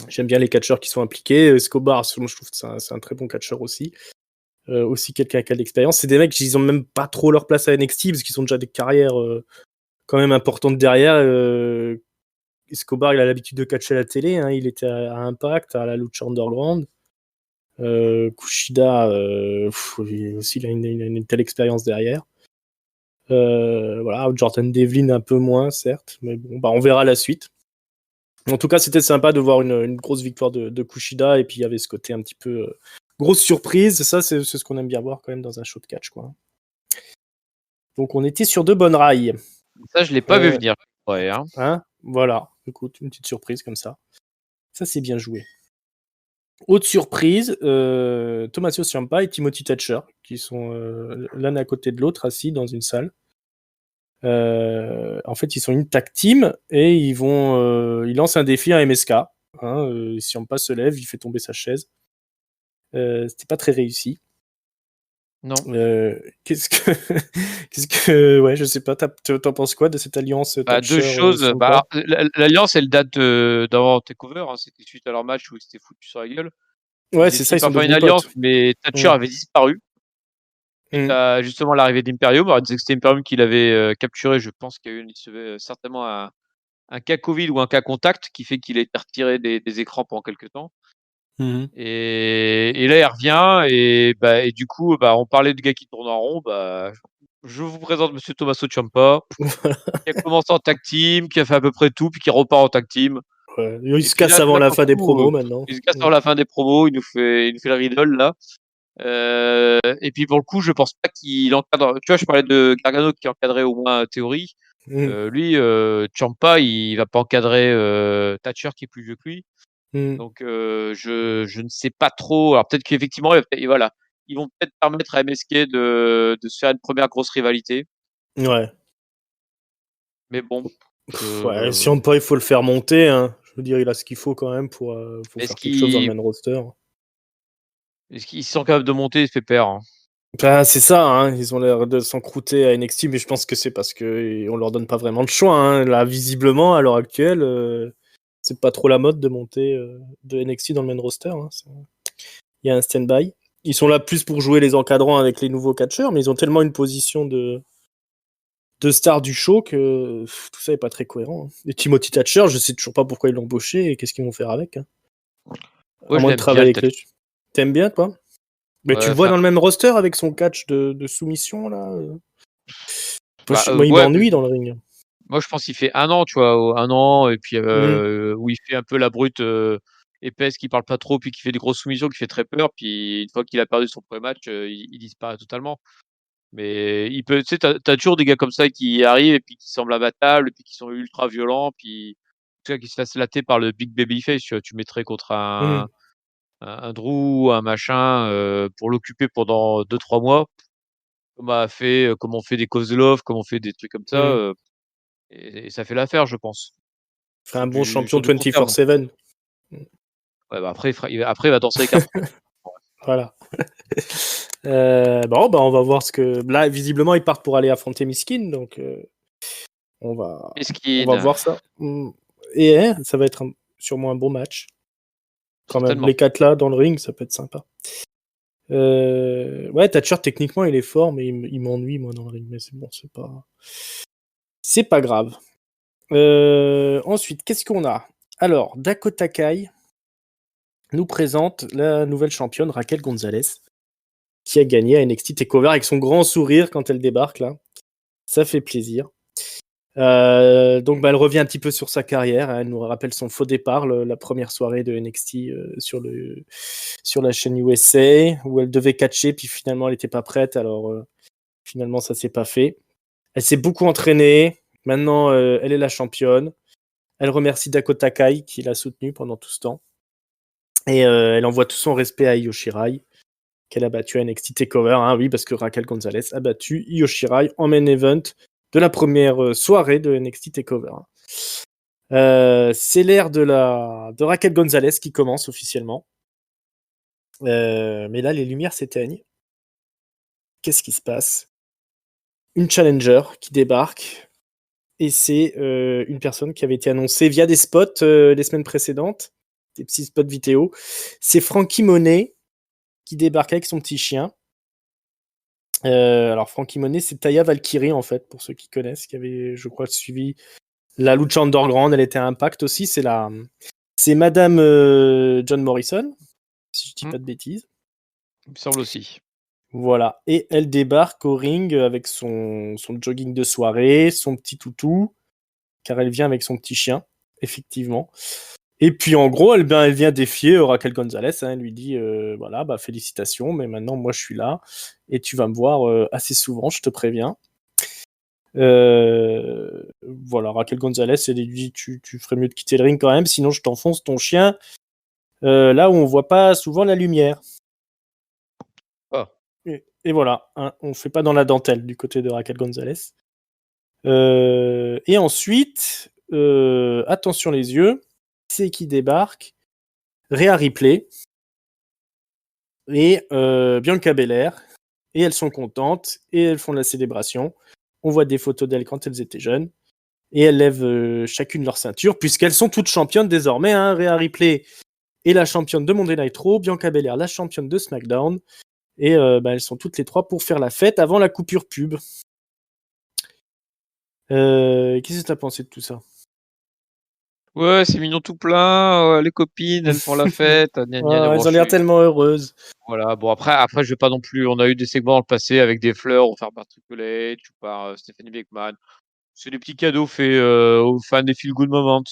A: J'aime bien les catcheurs qui sont impliqués. Escobar, je trouve que c'est un très bon catcheur aussi. Aussi quelqu'un qui a de l'expérience. C'est des mecs, ils ont même pas trop leur place à NXT parce qu'ils ont déjà des carrières quand même importantes derrière. Escobar, il a l'habitude de catcher à la télé, hein. Il était à Impact, à la Lucha Underground. Kushida, aussi, il a une telle expérience derrière. Voilà, Jordan Devlin un peu moins, certes, mais bon, on verra la suite. En tout cas, c'était sympa de voir une grosse victoire de Kushida, et puis il y avait ce côté un petit peu grosse surprise. Ça, c'est ce qu'on aime bien voir quand même dans un show de catch, quoi. Donc, on était sur de bonnes rails.
B: Ça, je l'ai pas vu venir. Ouais, hein.
A: Voilà, écoute, une petite surprise comme ça. Ça, c'est bien joué. Autre surprise, Tommaso Ciampa et Timothy Thatcher, qui sont l'un à côté de l'autre, assis dans une salle. En fait, ils sont une tag team et ils lancent un défi à MSK. Ciampa se lève, il fait tomber sa chaise. C'était pas très réussi.
B: Non.
A: Ouais, je sais pas, t'en penses quoi de cette alliance Thatcher,
B: deux choses.
A: Ciampa?
B: L'alliance, elle date d'avant Takeover, hein. C'était suite à leur match où ils s'étaient foutus sur la gueule.
A: Ouais,
B: Ils
A: c'est
B: étaient
A: ça, ils
B: pas
A: sont
B: faire une
A: devenus
B: alliance,
A: potes.
B: mais Thatcher avait disparu. Suite à justement l'arrivée d'Imperium. Alors, il disait que c'était Imperium qui l'avait capturé. Je pense qu'il y a eu certainement un cas Covid ou un cas contact qui fait qu'il a été retiré des écrans pendant quelques temps. Et là, il revient et du coup, on parlait de gars qui tournent en rond. Je vous présente Monsieur Tommaso Ciampa, qui a commencé en tag team, qui a fait à peu près tout, puis qui repart en tag team.
A: Ouais. Il
B: Et
A: se
B: puis
A: casse
B: là,
A: avant la
B: pour
A: fin
B: le
A: des
B: coup,
A: promos maintenant.
B: il se casse avant la fin des promos, il nous fait le riddle là. Et puis pour le coup, je pense pas qu'il encadre. Tu vois, je parlais de Gargano qui encadrait au moins Théorie. Lui, Ciampa, il va pas encadrer Thatcher qui est plus vieux que lui. Donc je ne sais pas trop. Alors peut-être qu'effectivement, voilà, ils vont peut-être permettre à MSK de se faire une première grosse rivalité.
A: Ouais.
B: Mais bon,
A: Ouais, Ciampa, il faut le faire monter, hein. Je veux dire, il a ce qu'il faut quand même pour
B: est-ce
A: faire quelque chose dans le main roster.
B: qu'ils sont capables de monter, il se fait perdre, hein.
A: Bah, c'est ça, hein. Ils ont l'air de s'encrouter à NXT, mais je pense que c'est parce que on leur donne pas vraiment de choix, hein. Là, visiblement, à l'heure actuelle, c'est pas trop la mode de monter de NXT dans le main roster, hein. Il y a un stand-by. Ils sont là plus pour jouer les encadrants avec les nouveaux catcheurs, mais ils ont tellement une position de star du show que tout ça est pas très cohérent, hein. Et Timothy Thatcher, je sais toujours pas pourquoi ils l'ont embauché et qu'est-ce qu'ils vont faire avec, hein.
B: Moi,
A: À
B: je
A: moins de
B: l'aime bien,
A: travailler
B: le
A: avec les... T'aimes bien, toi? Mais tu
B: Ouais,
A: le vois
B: enfin,
A: dans le même roster avec son catch de soumission, là? Moi, il
B: ouais,
A: m'ennuie dans le ring.
B: moi, je pense qu'il fait 1 an, tu vois, 1 an, et puis
A: Mm.
B: où il fait un peu la brute épaisse, qui parle pas trop, puis qui fait des grosses soumissions, qui fait très peur. Puis une fois qu'il a perdu son premier match, il disparaît totalement. Mais il peut, tu sais, t'as toujours des gars comme ça qui arrivent et puis qui semblent imbattables, et puis qui sont ultra violents, puis cas qui se fasse latter par le big babyface, tu mettrais contre
A: Mmh.
B: un Drew, un machin, pour l'occuper pendant 2-3 mois, comme on fait des Kozlov, comme on fait des trucs comme ça,
A: Mmh.
B: et ça fait l'affaire, je pense.
A: Ferait un bon champion
B: Sur du court terme.
A: 24/7. Mmh.
B: Ouais, bah, après il va danser avec un pro.
A: Voilà. Bon, bah, on va voir ce que là, visiblement, ils partent pour aller affronter Miskin, donc on va
B: Mesquine,
A: voir ça. Mmh et ça va être sûrement un bon match quand même.
B: certainement.
A: Les 4 là, dans le ring, ça peut être sympa. Ouais, Thatcher, techniquement, il est fort, mais il m'ennuie, moi, dans le ring, mais c'est bon, c'est pas grave. Ensuite, qu'est-ce qu'on a? Alors, Dakota Kai nous présente la nouvelle championne, Raquel Gonzalez, qui a gagné à NXT TakeOver avec son grand sourire quand elle débarque, là. Ça fait plaisir. Donc, elle revient un petit peu sur sa carrière, hein. Elle nous rappelle son faux départ, la première soirée de NXT sur la chaîne USA, où elle devait catcher, puis finalement, elle n'était pas prête, alors finalement, ça s'est pas fait. Elle s'est beaucoup entraînée. Maintenant, elle est la championne. Elle remercie Dakota Kai qui l'a soutenue pendant tout ce temps. Et elle envoie tout son respect à Io Shirai, qu'elle a battu à NXT TakeOver. Hein, oui, parce que Raquel Gonzalez a battu Io Shirai en main event de la première soirée de NXT TakeOver. C'est l'ère de Raquel Gonzalez qui commence officiellement. Mais là, les lumières s'éteignent. Qu'est-ce qui se passe? Une challenger qui débarque. Et c'est une personne qui avait été annoncée via des spots les semaines précédentes, des petits spots vidéo. C'est Frankie Monet qui débarque avec son petit chien. Alors Frankie Monet, c'est Taya Valkyrie en fait, pour ceux qui connaissent, qui avait, je crois, suivi la Lucha Underground. Elle était à Impact aussi. C'est Madame John Morrison, si je dis
B: Mmh,
A: pas de bêtises.
B: il me semble aussi.
A: Voilà. Et elle débarque au ring avec son jogging de soirée, son petit toutou, car elle vient avec son petit chien, effectivement. Et puis en gros, elle vient défier Raquel Gonzalez. Hein, elle lui dit voilà, bah félicitations, mais maintenant moi je suis là et tu vas me voir assez souvent, je te préviens. Voilà, Raquel Gonzalez, elle lui dit tu ferais mieux de quitter le ring quand même, sinon je t'enfonce ton chien là où on voit pas souvent la lumière.
B: Ah,
A: Et voilà, hein, on fait pas dans la dentelle du côté de Raquel Gonzalez. Et ensuite, attention les yeux, c'est qui débarque? Rhea Ripley et Bianca Belair, et elles sont contentes et elles font la célébration. On voit des photos d'elles quand elles étaient jeunes et elles lèvent chacune leur ceinture puisqu'elles sont toutes championnes désormais. Hein. Rhea Ripley est la championne de Monday Night Raw, Bianca Belair la championne de SmackDown et elles sont toutes les trois pour faire la fête avant la coupure pub. Qu'est-ce que tu as pensé de tout ça?
B: ouais, c'est mignon tout plein, les copines, elles font la fête, gna gna gna.
A: Oh,
B: Bon,
A: elles ont l'air tellement heureuses.
B: voilà, bon après je vais pas non plus, on a eu des segments dans le passé avec des fleurs offertes par Triple H ou par, Stephanie McMahon. C'est des petits cadeaux faits, aux fans des Feel Good Moments.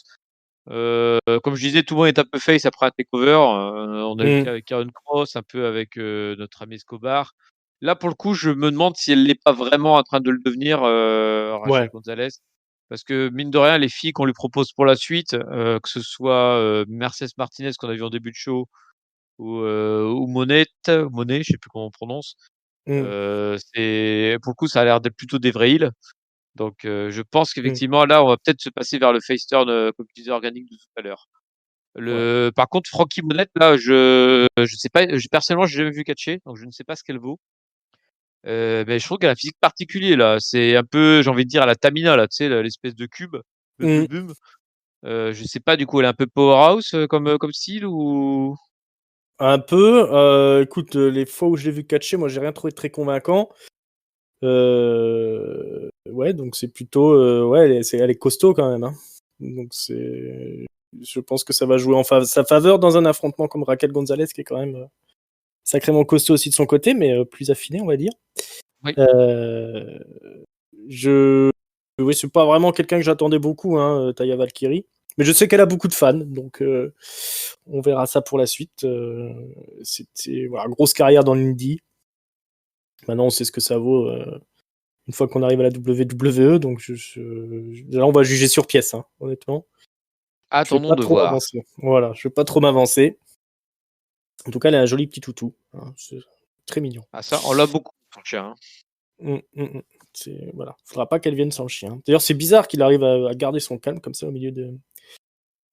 B: Comme je disais, tout le monde est un peu face après un takeover. On a eu le
A: Mm.
B: cas avec Karen Cross, un peu avec notre ami Escobar. Là, pour le coup, je me demande si elle n'est pas vraiment en train de le devenir, Rachel
A: Ouais.
B: Gonzalez. Parce que, mine de rien, les filles qu'on lui propose pour la suite, que ce soit Mercedes Martinez qu'on a vu en début de show, ou Monet, je sais plus comment on prononce,
A: Mm.
B: pour le coup, ça a l'air d'être plutôt des vraies heels. Donc, je pense
A: Mm.
B: qu'effectivement, là, on va peut-être se passer vers le face turn, comme tu disais, organique de tout à l'heure.
A: Ouais.
B: Par contre, Frankie Monette, là, je sais pas, personnellement, j'ai jamais vu catcher, donc je ne sais pas ce qu'elle vaut. Mais je trouve qu'elle a un physique particulier, là. C'est un peu, j'ai envie de dire, à la Tamina, là, tu sais, l'espèce de cube. Bum, bum,
A: Mm.
B: bum. Je sais pas, du coup, elle est un peu powerhouse comme style ou.
A: Un peu. Écoute, les fois où je l'ai vu catcher, moi j'ai rien trouvé de très convaincant. Ouais, donc c'est plutôt. Ouais, elle est costaud quand même. Hein. Donc c'est. Je pense que ça va jouer en sa faveur dans un affrontement comme Raquel Gonzalez, qui est quand même sacrément costaud aussi de son côté, mais plus affiné, on va dire.
B: Oui.
A: Euh, je. Oui, c'est pas vraiment quelqu'un que j'attendais beaucoup, hein, Taya Valkyrie. Mais je sais qu'elle a beaucoup de fans, donc on verra ça pour la suite. C'était voilà, grosse carrière dans l'indie. Maintenant, on sait ce que ça vaut une fois qu'on arrive à la WWE, donc là, on va juger sur pièce, hein, honnêtement.
B: Attendons de
A: trop
B: voir.
A: m'avancer. Voilà, je vais pas trop m'avancer. En tout cas, elle a un joli petit toutou. Hein, c'est très mignon.
B: Ah ça, on l'a beaucoup, ton chien. Hein.
A: Voilà. Faudra pas qu'elle vienne sans le chien. D'ailleurs, c'est bizarre qu'il arrive à garder son calme comme ça au milieu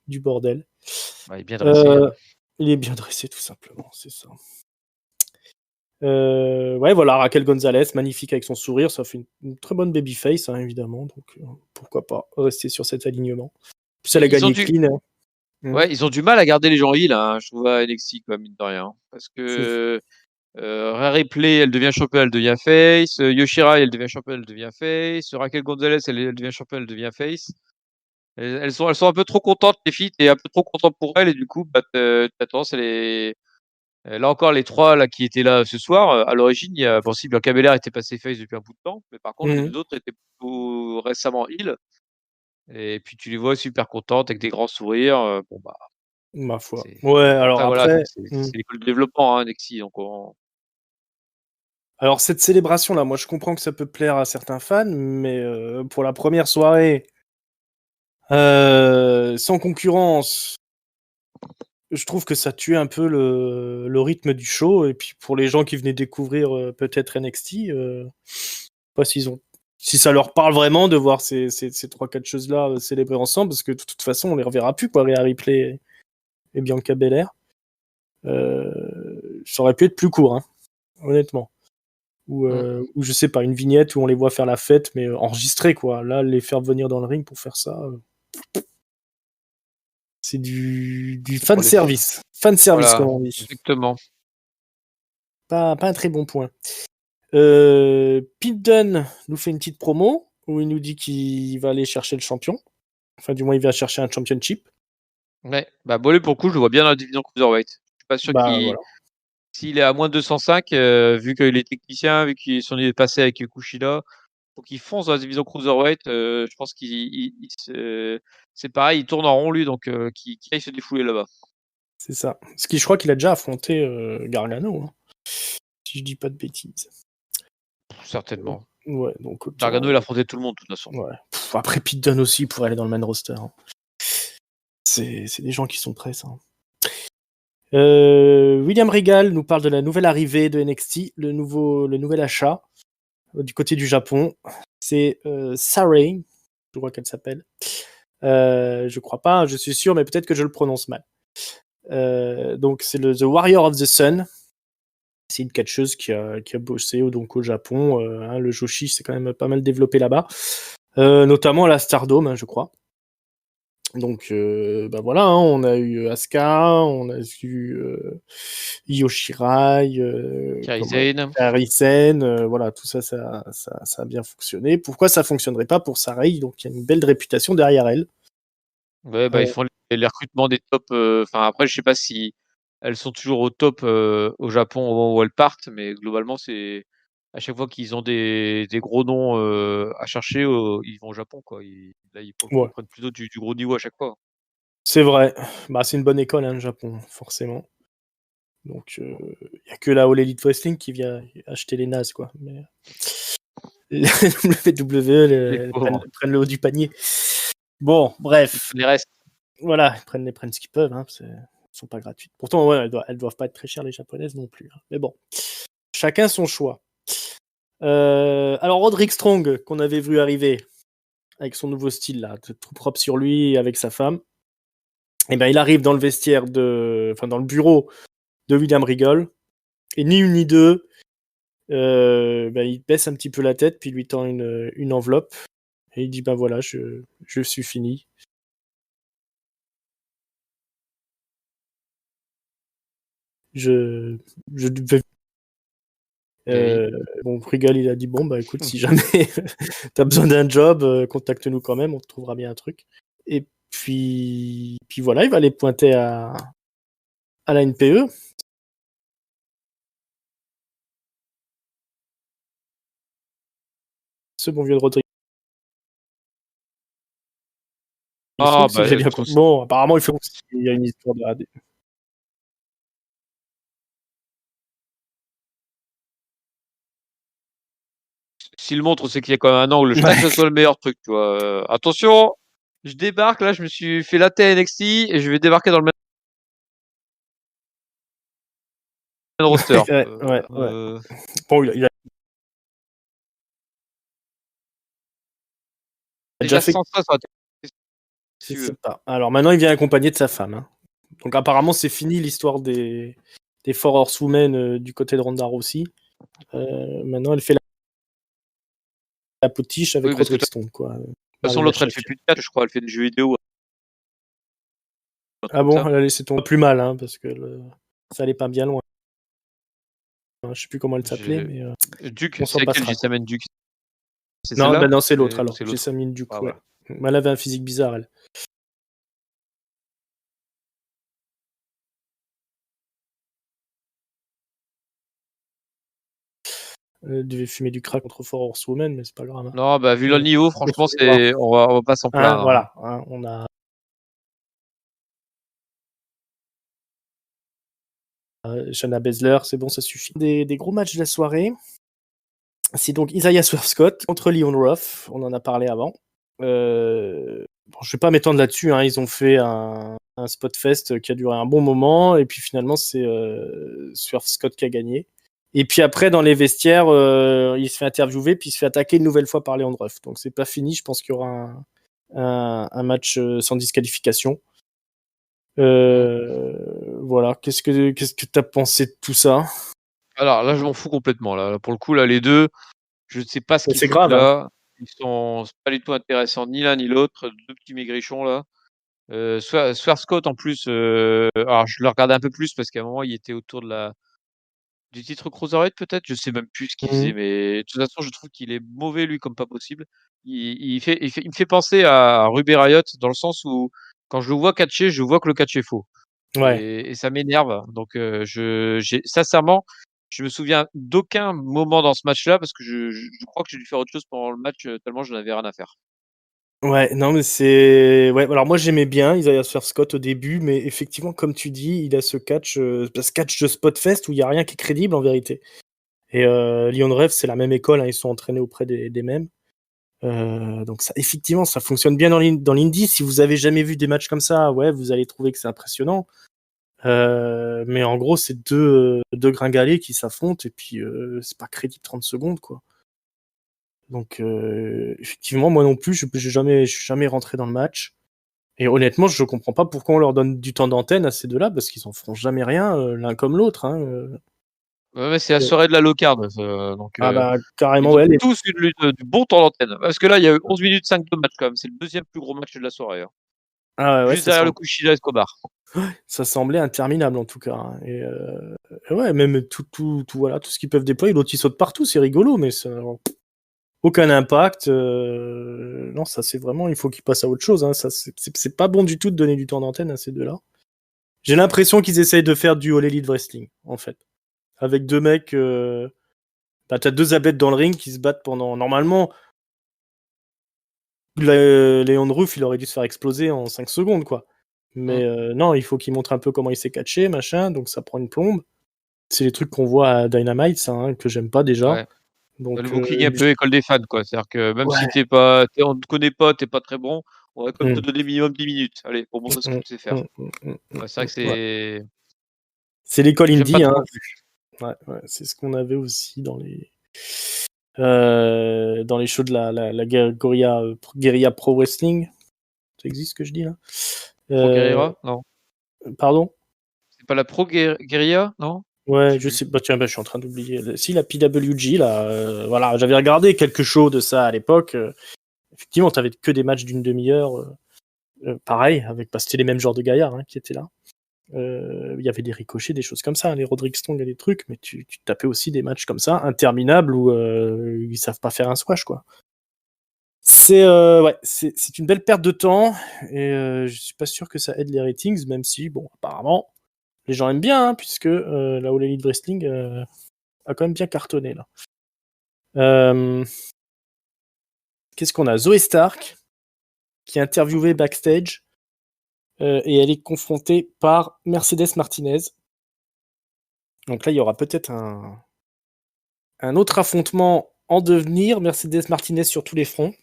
A: du bordel.
B: Bah, il est bien dressé. Hein.
A: Il est bien dressé, tout simplement, c'est ça. Ouais, voilà, Raquel Gonzalez, magnifique avec son sourire, ça fait une très bonne babyface, hein, évidemment, donc pourquoi pas rester sur cet alignement. Puis elle a gagné clean. Hein.
B: Ouais, ils ont du mal à garder les gens heal, hein, je trouve, à NXT, quoi, mine de rien. Parce que Rhea Ripley, elle devient championne, elle devient face. Yoshirai, elle devient championne, elle devient face. Raquel Gonzalez, elle devient championne, elle devient face. Elles sont un peu trop contentes, les filles, et un peu trop contentes pour elles, et du coup, bah, t'as tendance à les. Là encore, les trois là, qui étaient là ce soir, à l'origine, il y a bon, si Bianca Belair était passé face depuis un bout de temps, mais par contre, les deux autres étaient plutôt récemment heal. Et puis tu les vois super contentes avec des grands sourires. Bon, bah,
A: Ma foi.
B: c'est.
A: Ouais, alors
B: Après, voilà,
A: après.
B: c'est l'école de développement, hein, NXT. Donc
A: Alors, cette célébration-là, moi je comprends que ça peut plaire à certains fans, mais pour la première soirée, sans concurrence, je trouve que ça tue un peu le rythme du show. Et puis pour les gens qui venaient découvrir peut-être NXT, je sais pas si ça leur parle vraiment de voir ces 3-4 choses-là célébrées ensemble, parce que de toute façon, on les reverra plus, quoi, Rhea Ripley et Bianca Belair. Ça aurait pu être plus court, hein, honnêtement. Ou je sais pas, une vignette où on les voit faire la fête, mais enregistrée, quoi. Là, les faire venir dans le ring pour faire ça, c'est du fan service. Fan service,
B: voilà,
A: comme on dit.
B: exactement.
A: Pas un très bon point. Pete Dunne nous fait une petite promo où il nous dit qu'il va aller chercher le champion. Enfin, du moins, il va chercher un championship.
B: Ouais, bah Bolé pour le coup, je le vois bien dans la division cruiserweight. Je suis pas sûr
A: Bah
B: qu'il,
A: voilà.
B: s'il est à moins de 205, vu qu'il est technicien, vu qu'il est passé avec Kushida, faut qu'il fonce dans la division cruiserweight. Je pense c'est pareil, il tourne en rond lui, donc qu'il aille se défouler là-bas.
A: C'est ça. Ce qui, je crois qu'il a déjà affronté Gargano, hein, si je dis pas de bêtises.
B: Certainement.
A: Ouais, donc
B: Gargano, il a affronté tout le monde de toute façon.
A: Ouais. Après Pete Dunne aussi pourrait aller dans le main roster. Hein. C'est des gens qui sont prêts, ça. William Regal nous parle de la nouvelle arrivée de NXT, le nouvel achat du côté du Japon. C'est Sarray, je crois qu'elle s'appelle. Je crois pas, je suis sûr, mais peut-être que je le prononce mal. Donc c'est le The Warrior of the Sun. C'est une catcheuse qui a bossé donc au Japon. Hein, le Joshi, c'est quand même pas mal développé là-bas. Notamment à la Stardome, hein, je crois. Donc bah voilà, hein, on a eu Asuka, on a eu Io Shirai, Kairi Sane, voilà, tout ça, ça a bien fonctionné. Pourquoi ça fonctionnerait pas pour Sarray? Donc il y a une belle réputation derrière elle.
B: Ouais, bah ils font les recrutements des tops. Enfin après, je sais pas si elles sont toujours au top au Japon au moment où elles partent, mais globalement c'est à chaque fois qu'ils ont des gros noms à chercher, ils vont au Japon quoi. Là, pour le coup,
A: Ouais.
B: ils prennent plutôt du gros niveau à chaque fois.
A: C'est vrai. Bah, c'est une bonne école, hein, le Japon, forcément. Donc, il n'y a que la All Elite Wrestling qui vient acheter les nazes, quoi. Mais les WWE, elles prennent le haut du panier. Bon, bref.
B: Les restes.
A: Voilà, ils prennent ce qu'ils peuvent. Hein, elles sont pas gratuites. Pourtant, ouais, elles doivent pas être très chères, les japonaises non plus. Hein. Mais bon, chacun son choix. Alors, Roderick Strong, qu'on avait vu arriver avec son nouveau style, là, tout propre sur lui, avec sa femme. Et ben, il arrive dans le vestiaire dans le bureau de William Regal, et ni une ni deux, il baisse un petit peu la tête, puis il lui tend une enveloppe, et il dit ben voilà, je suis fini. Je devais. Bon, Regal, il a dit bon bah écoute, si jamais t'as besoin d'un job, contacte-nous quand même, on te trouvera bien un truc. Et puis voilà, il va aller pointer à la NPE. Ce bon vieux de Rodrigue.
B: Ah bah
A: Bien bon, apparemment il y a une histoire de AD.
B: s'il montre, c'est qu'il y a quand même un angle. Je sais pas que ce soit le meilleur truc, tu vois. Attention. Je débarque, là, je me suis fait latte à NXT et je vais débarquer dans le main roster.
A: Ouais. Bon, il a déjà
B: Déjà
A: fait.
B: sans ça aurait été
A: Je sais
B: précieux.
A: pas. Alors maintenant, il vient accompagné de sa femme, hein. Donc apparemment, c'est fini l'histoire des Four Horsewomen du côté de Ronda Rousey. Maintenant, elle fait la potiche avec
B: Oui, parce que de
A: Roderick
B: toute
A: Strong, quoi.
B: façon,
A: Marina
B: l'autre, elle fait
A: Shafir.
B: plus de catch, je crois. Elle fait des jeux vidéo, un truc
A: Ah
B: comme
A: bon,
B: ça.
A: elle a laissé tomber plus mal, hein, parce que ça allait pas bien loin. Je sais plus comment elle s'appelait, mais
B: Duke,
A: on
B: c'est
A: s'en
B: laquelle,
A: passera, quoi.
B: Jessamine Duke? C'est
A: Non,
B: celle-là?
A: non, c'est l'autre
B: Ou
A: alors.
B: c'est
A: J'ai
B: l'autre?
A: Samine du
B: Ah,
A: coup, ouais.
B: voilà.
A: Elle avait un physique bizarre, elle. Elle devait fumer du crack contre Four Horsewomen, mais c'est pas grave, hein.
B: Non, bah, vu le niveau, franchement, on va pas s'en
A: Hein,
B: plaindre, hein.
A: voilà, hein, on a Shayna Baszler, c'est bon, ça suffit. Des gros matchs de la soirée. C'est donc Isaiah Swerve Scott contre Leon Ruff, on en a parlé avant. Bon, je vais pas m'étendre là-dessus, hein. Ils ont fait un spot fest qui a duré un bon moment, et puis finalement c'est Swerve Scott qui a gagné. Et puis après, dans les vestiaires, il se fait interviewer, puis il se fait attaquer une nouvelle fois par Leon Ruff. Donc c'est pas fini, je pense qu'il y aura un match sans disqualification. Voilà, qu'est-ce que t'as pensé de tout ça?
B: Alors là, je m'en fous complètement. Là, pour le coup, là, les deux, je ne sais pas ce qu'ils
A: C'est
B: foutent
A: grave, hein.
B: là. Ils sont c'est pas du tout intéressants, ni l'un ni l'autre. Deux petits maigrichons là. Swerve Scott en plus, alors je le regardais un peu plus parce qu'à un moment il était autour du titre Cruiserweight peut-être, je sais même plus ce qu'il faisait,
A: Mhm.
B: mais de toute façon je trouve qu'il est mauvais lui comme pas possible. Il me fait penser à Ruby Riott dans le sens où quand je le vois catcher, je vois que le catch est faux
A: Ouais.
B: et ça m'énerve. Donc j'ai sincèrement, je me souviens d'aucun moment dans ce match-là parce que je crois que j'ai dû faire autre chose pendant le match, tellement j'en avais rien à faire.
A: Ouais, non, mais c'est. Ouais, alors moi j'aimais bien Isaiah Swerve Scott au début, mais effectivement, comme tu dis, il a ce catch de Spotfest où il n'y a rien qui est crédible en vérité. Et Lyon Rêve, c'est la même école, hein, ils sont entraînés auprès des mêmes. Donc ça, effectivement, ça fonctionne bien dans l'indie. Si vous avez jamais vu des matchs comme ça, ouais, vous allez trouver que c'est impressionnant. Mais en gros, c'est deux gringalets qui s'affrontent et puis c'est pas crédible 30 secondes, quoi. Donc effectivement, moi non plus, je suis jamais rentré dans le match. Et honnêtement, je comprends pas pourquoi on leur donne du temps d'antenne à ces deux-là, parce qu'ils en feront jamais rien, l'un comme l'autre, hein.
B: Ouais, c'est la soirée de la low-card, donc
A: Ah bah
B: ils
A: carrément,
B: ont
A: ouais.
B: tous du bon temps d'antenne. Parce que là, il y a eu 11 minutes 5 de match quand même. C'est le deuxième plus gros match de la soirée, hein.
A: Ah ouais,
B: Juste derrière le Kushida Escobar.
A: ça semblait interminable en tout cas, hein. Et ouais, même voilà, tout ce qu'ils peuvent déployer, l'autre il saute partout, c'est rigolo, mais ça aucun impact. Non, ça c'est vraiment, il faut qu'ils passent à autre chose, hein. Ça c'est pas bon du tout de donner du temps d'antenne à ces deux-là. J'ai l'impression qu'ils essayent de faire du All Elite Wrestling, en fait. Avec deux mecs. Bah, t'as deux athlètes dans le ring qui se battent pendant. Normalement, Léon Ruff, il aurait dû se faire exploser en 5 secondes, quoi.
B: Mmh.
A: Mais non, il faut qu'il montre un peu comment il s'est catché, machin, donc ça prend une plombe. C'est les trucs qu'on voit à Dynamite, ça, hein, que j'aime pas déjà.
B: Ouais. Le
A: Donc,
B: booking un peu école des fans, quoi. C'est-à-dire que même si
A: ouais.
B: on te connaît pas, t'es pas très bon, on va quand même te
A: Mm.
B: donner minimum 10 minutes. Allez, pour montrer ce que
A: Mm,
B: tu sais faire.
A: mm, mm, mm,
B: Ouais, c'est vrai que
A: ouais.
B: c'est
A: C'est l'école
B: j'aime pas
A: indie, hein.
B: trop non plus.
A: Ouais, ouais, c'est ce qu'on avait aussi dans les shows de la Guerrilla Pro Wrestling. Ça existe ce que je dis là?
B: Pro
A: Euh,
B: Guerrera? Non.
A: Pardon?
B: C'est pas la Pro Guerilla? Non? Je
A: Ouais,
B: sais
A: je
B: plus.
A: sais. Bah tiens, bah, je suis en train d'oublier. Si la PWG là, voilà, j'avais regardé quelques shows de ça à l'époque. Effectivement, t'avais que des matchs d'une demi-heure. Pareil, c'était les mêmes genres de gaillards, hein, qui étaient là. Il y avait des ricochets, des choses comme ça, les Roderick Strong et des trucs, mais tu tapais aussi des matchs comme ça, interminables, où ils savent pas faire un squash, quoi. Ouais, c'est une belle perte de temps, et je suis pas sûr que ça aide les ratings, même si, bon, apparemment, les gens aiment bien, hein, puisque la All Elite Wrestling a quand même bien cartonné, là. Qu'est-ce qu'on a? Zoé Stark, qui est interviewée backstage, et elle est confrontée par Mercedes Martinez. Donc là, il y aura peut-être un autre affrontement en devenir, Mercedes Martinez sur tous les fronts.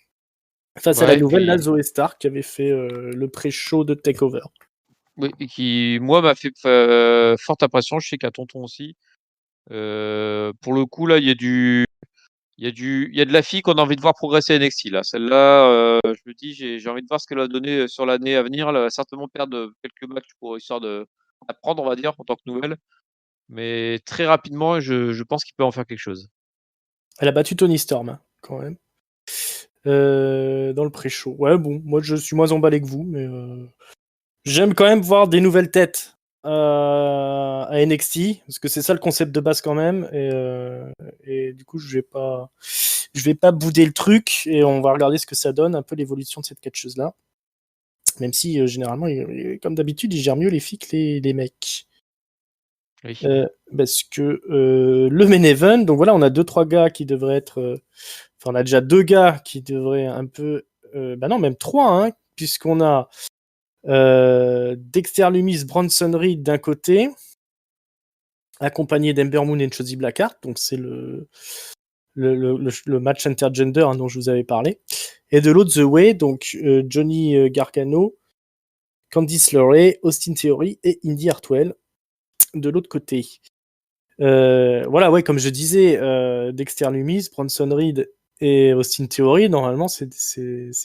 A: Face à la
B: Ouais,
A: nouvelle, là,
B: puis
A: Zoé Stark, qui avait fait le pré-show de Takeover.
B: oui, et qui, moi, m'a fait forte impression. Je sais qu'à Tonton aussi. Pour le coup, là, il y a de la fille qu'on a envie de voir progresser à NXT, là. Celle-là, je me dis, j'ai envie de voir ce qu'elle va donner sur l'année à venir. Elle va certainement perdre quelques matchs pour histoire d'apprendre, on va dire, en tant que nouvelle. Mais très rapidement, je pense qu'il peut en faire quelque chose.
A: Elle a battu Tony Storm, hein, quand même. Dans le pré-show. Ouais, bon, moi je suis moins emballé que vous, mais j'aime quand même voir des nouvelles têtes à NXT, parce que c'est ça le concept de base quand même, et du coup je vais pas bouder le truc, et on va regarder ce que ça donne, un peu l'évolution de cette catcheuse-là. Même si généralement, comme d'habitude, ils gèrent mieux les filles que les mecs.
B: Oui.
A: Parce que le main event, donc voilà, on a 2-3 gars qui devraient être. Enfin, on a déjà 2 gars qui devraient un peu. Bah non, même 3, hein, puisqu'on a Dexter Lumis, Bronson Reed d'un côté, accompagné d'Ember Moon et Shotzi Blackheart, donc c'est le match intergender hein, dont je vous avais parlé. Et de l'autre, The Way, donc Johnny Gargano, Candice LeRae, Austin Theory et Indy Hartwell de l'autre côté. Voilà, ouais, comme je disais, Dexter Lumis, Bronson Reed et Austin Theory, normalement, c'est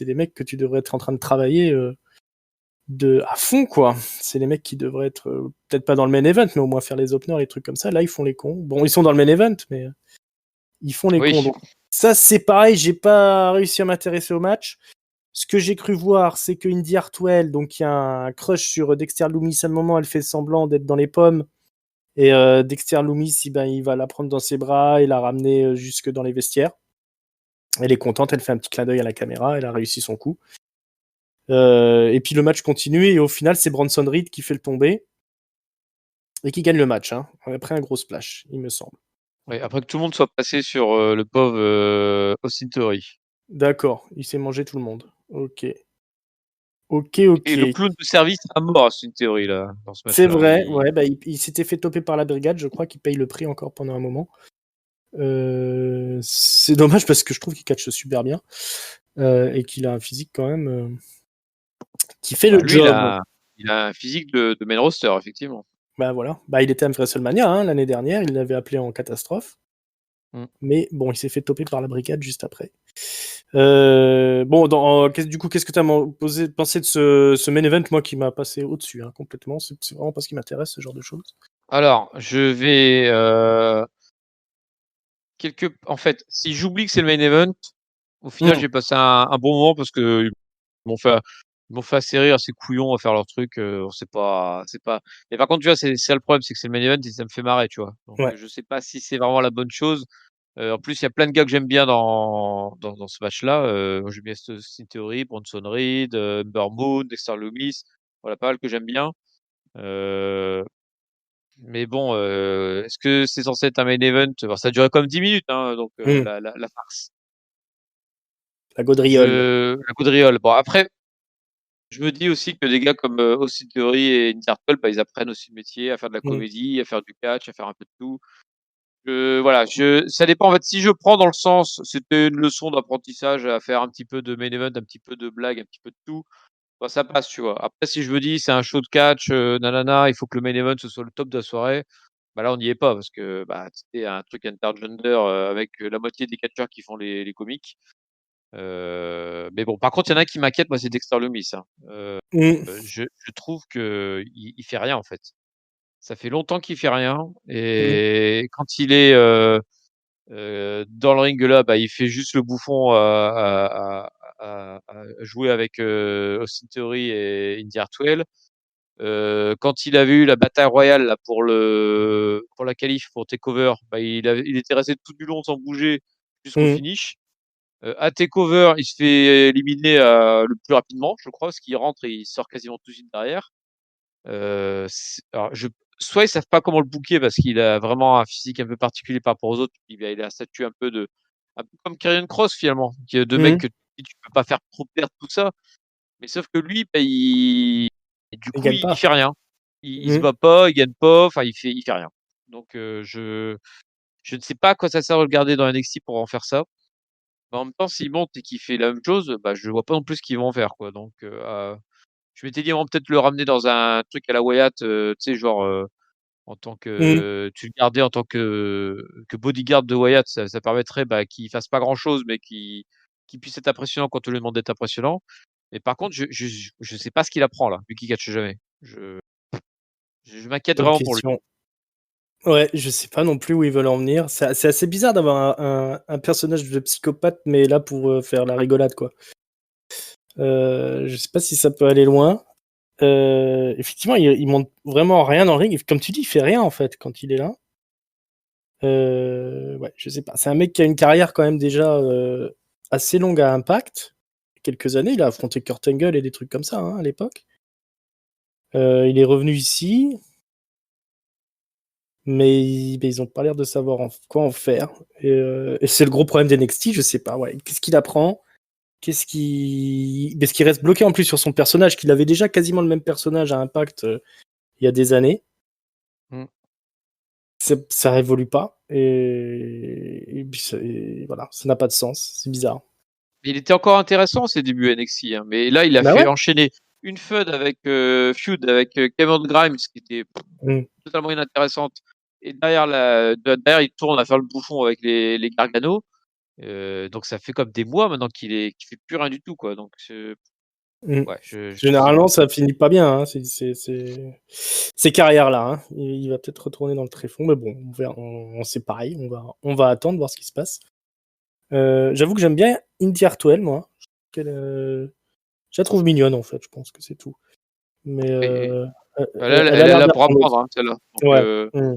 A: les mecs que tu devrais être en train de travailler à fond, quoi. C'est les mecs qui devraient être peut-être pas dans le main event, mais au moins faire les openers, les trucs comme ça. Là, ils font les cons. Bon, ils sont dans le main event, mais ils font les cons.
B: Oui.
A: Donc, ça, c'est pareil, j'ai pas réussi à m'intéresser au match. Ce que j'ai cru voir, c'est que Indy Hartwell, donc il y a un crush sur Dexter Lumis à un moment, elle fait semblant d'être dans les pommes. Et Dexter Lumis, ben, il va la prendre dans ses bras et la ramener jusque dans les vestiaires. Elle est contente, elle fait un petit clin d'œil à la caméra, elle a réussi son coup. Et puis le match continue et au final, c'est Bronson Reed qui fait le tombé et qui gagne le match, hein, après un gros splash, il me semble.
B: Ouais, après que tout le monde soit passé sur le pauvre Austin Theory.
A: D'accord, il s'est mangé tout le monde. Ok. Ok,
B: Et le
A: ok.
B: clown de service à mort, Austin Theory, là, dans ce
A: C'est
B: match-là.
A: vrai, ouais, bah, il s'était fait toper par la brigade, je crois qu'il paye le prix encore pendant un moment. C'est dommage parce que je trouve qu'il catche super bien et qu'il a un physique quand même qui fait
B: Bah,
A: le
B: lui,
A: job.
B: il a un physique de main roster, effectivement.
A: Bah voilà, bah, il était à WrestleMania hein, l'année dernière, il l'avait appelé en catastrophe,
B: Mm.
A: mais bon, il s'est fait toper par la brigade juste après. Bon, du coup, qu'est-ce que tu as pensé de ce main event, moi qui m'a passé au-dessus hein, complètement, c'est vraiment pas ce qui m'intéresse, ce genre de choses.
B: Alors, je vais en fait, si j'oublie que c'est le main event, au final,
A: Mmh,
B: j'ai passé un bon moment parce que m'ont fait ils m'ont fait assez rire, ces couillons à faire leur truc. C'est pas. Mais par contre, tu vois, c'est ça le problème, c'est que c'est le main event et ça me fait marrer, tu vois. Donc,
A: ouais.
B: je sais pas si c'est vraiment la bonne chose. En plus, il y a plein de gars que j'aime bien dans ce match-là. Moi, j'aime bien Austin Theory, Bronson Reed, Ember Moon, Dexter Lumis. Voilà, pas mal que j'aime bien. Euh, mais bon, est-ce que c'est censé être un main event? Alors, ça a duré comme 10 minutes, hein, donc
A: Mmh,
B: la farce.
A: la gaudriole.
B: La gaudriole. Bon, après, je me dis aussi que des gars comme Austin Theory et Indy Hartwell, bah, ils apprennent aussi le métier, à faire de la
A: Mmh,
B: comédie, à faire du catch, à faire un peu de tout. Voilà, ça dépend. En fait, si je prends dans le sens, c'était une leçon d'apprentissage à faire un petit peu de main event, un petit peu de blague, un petit peu de tout, bah, ça passe, tu vois. Après, si je me dis, c'est un show de catch, nanana, il faut que le main event ce soit le top de la soirée, bah là, on n'y est pas parce que bah, c'était un truc intergender avec la moitié des catcheurs qui font les comiques. Mais bon, par contre, il y en a un qui m'inquiète, moi, c'est Dexter Lumis. Hein.
A: mmh,
B: Je trouve que il fait rien en fait. Ça fait longtemps qu'il fait rien
A: mmh,
B: et quand il est dans le ring là, bah, il fait juste le bouffon à jouer avec Austin Theory et Indy Hartwell. Quand il avait eu la bataille royale là, pour la qualif pour Takeover, bah, il était resté tout du long sans bouger jusqu'au
A: mmh.
B: finish. À Takeover, il se fait éliminer le plus rapidement, je crois, parce qu'il rentre et il sort quasiment tout de suite derrière. Alors soit ils savent pas comment le booker parce qu'il a vraiment un physique un peu particulier par rapport aux autres. Il a un statut un peu comme Karrion Kross finalement, qui est deux mecs
A: Mmh.
B: que tu peux pas faire trop perdre tout ça. Mais sauf que lui, bah, du
A: Il
B: coup,
A: gagne
B: il
A: pas.
B: fait rien. Il se
A: Mmh.
B: bat pas, il gagne pas, enfin, il fait rien. Donc, je ne sais pas à quoi ça sert de le garder dans NXT pour en faire ça. Mais en même temps, s'il monte et qu'il fait la même chose, bah, je vois pas non plus ce qu'ils vont en faire, quoi. Donc, je m'étais dit, ils vont peut-être le ramener dans un truc à la Wyatt, tu sais, genre, en tant
A: Mmh.
B: que tu le gardais en tant que bodyguard de Wyatt, ça permettrait, bah, qu'il fasse pas grand-chose, mais qu'il puisse être impressionnant quand on lui demande d'être impressionnant. Mais par contre, je sais pas ce qu'il apprend là, vu qu'il catche jamais. Je m'inquiète
A: Bonne
B: vraiment pour lui.
A: question. Ouais, je sais pas non plus où ils veulent en venir. C'est assez bizarre d'avoir un personnage de psychopathe, mais là pour, faire la rigolade, quoi. Je sais pas si ça peut aller loin. Effectivement, il montre vraiment rien dans le ring. Comme tu dis, il fait rien, en fait, quand il est là. Ouais, je sais pas. C'est un mec qui a une carrière quand même déjà, assez longue à Impact. Quelques années, il a affronté Kurt Angle et des trucs comme ça, hein, à l'époque. Il est revenu ici, mais ils ont pas l'air de savoir quoi en faire. Et c'est le gros problème d'NXT, je sais pas, ouais. Qu'est-ce qu'il apprend? Parce qu'il reste bloqué en plus sur son personnage, qu'il avait déjà quasiment le même personnage à Impact, il y a des années.
B: Mmh.
A: Ça évolue pas et puis voilà, ça n'a pas de sens, c'est bizarre.
B: Il était encore intéressant ses débuts NXT, hein, mais là, il a
A: Bah
B: fait
A: ouais.
B: enchaîner une feud avec Cameron Grimes qui était
A: Mmh,
B: totalement inintéressante. Et derrière, il tourne à faire le bouffon avec les Gargano. Donc ça fait comme des mois maintenant qu'il fait plus rien du tout, quoi. Donc
A: mmh.
B: ouais, je sais
A: Généralement,
B: pas.
A: ça finit pas bien, hein, ces carrières-là, hein. Il va peut-être retourner dans le tréfonds, mais bon, on verra, c'est pareil, on va attendre, voir ce qui se passe. J'avoue que j'aime bien Indy Hartwell, moi. Je la trouve mignonne, en fait, je pense que c'est tout. Mais
B: Et bah, là,
A: elle a
B: elle est
A: l'air
B: là pour
A: d'apprendre aussi.
B: apprendre, hein, celle-là. Donc
A: Ouais. Mmh,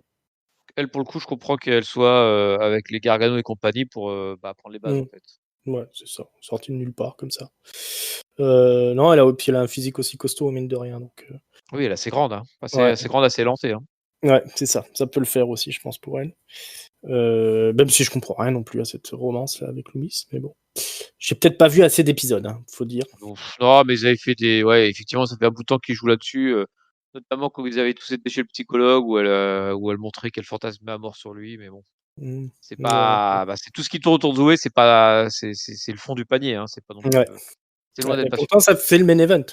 B: elle, pour le coup, je comprends qu'elle soit, avec les Gargano et compagnie pour, bah, apprendre les bases,
A: mmh.
B: en fait.
A: Ouais, c'est ça, sorti de nulle part comme ça. Non, puis elle a un physique aussi costaud, mine de rien, donc
B: Oui, elle est assez grande, hein.
A: ouais,
B: Assez grande, assez élancée, hein.
A: ouais, c'est ça. Ça peut le faire aussi, je pense, pour elle. Même si je comprends rien non plus à cette romance-là avec Loomis, mais bon. J'ai peut-être pas vu assez d'épisodes, hein, faut dire.
B: Donc non, mais ils avaient fait des ouais, effectivement, ça fait un bout de temps qu'ils jouent là-dessus, notamment quand ils avaient tous été chez le psychologue où elle montrait qu'elle fantasmait à mort sur lui, mais bon.
A: Mmh.
B: C'est
A: Ouais,
B: pas bah, c'est tout ce qui tourne autour de Zoé, c'est pas c'est le fond du panier, hein, c'est pas non plus,
A: ouais,
B: c'est loin
A: ouais,
B: d'être
A: et pourtant
B: passionnant.
A: ça fait le main event.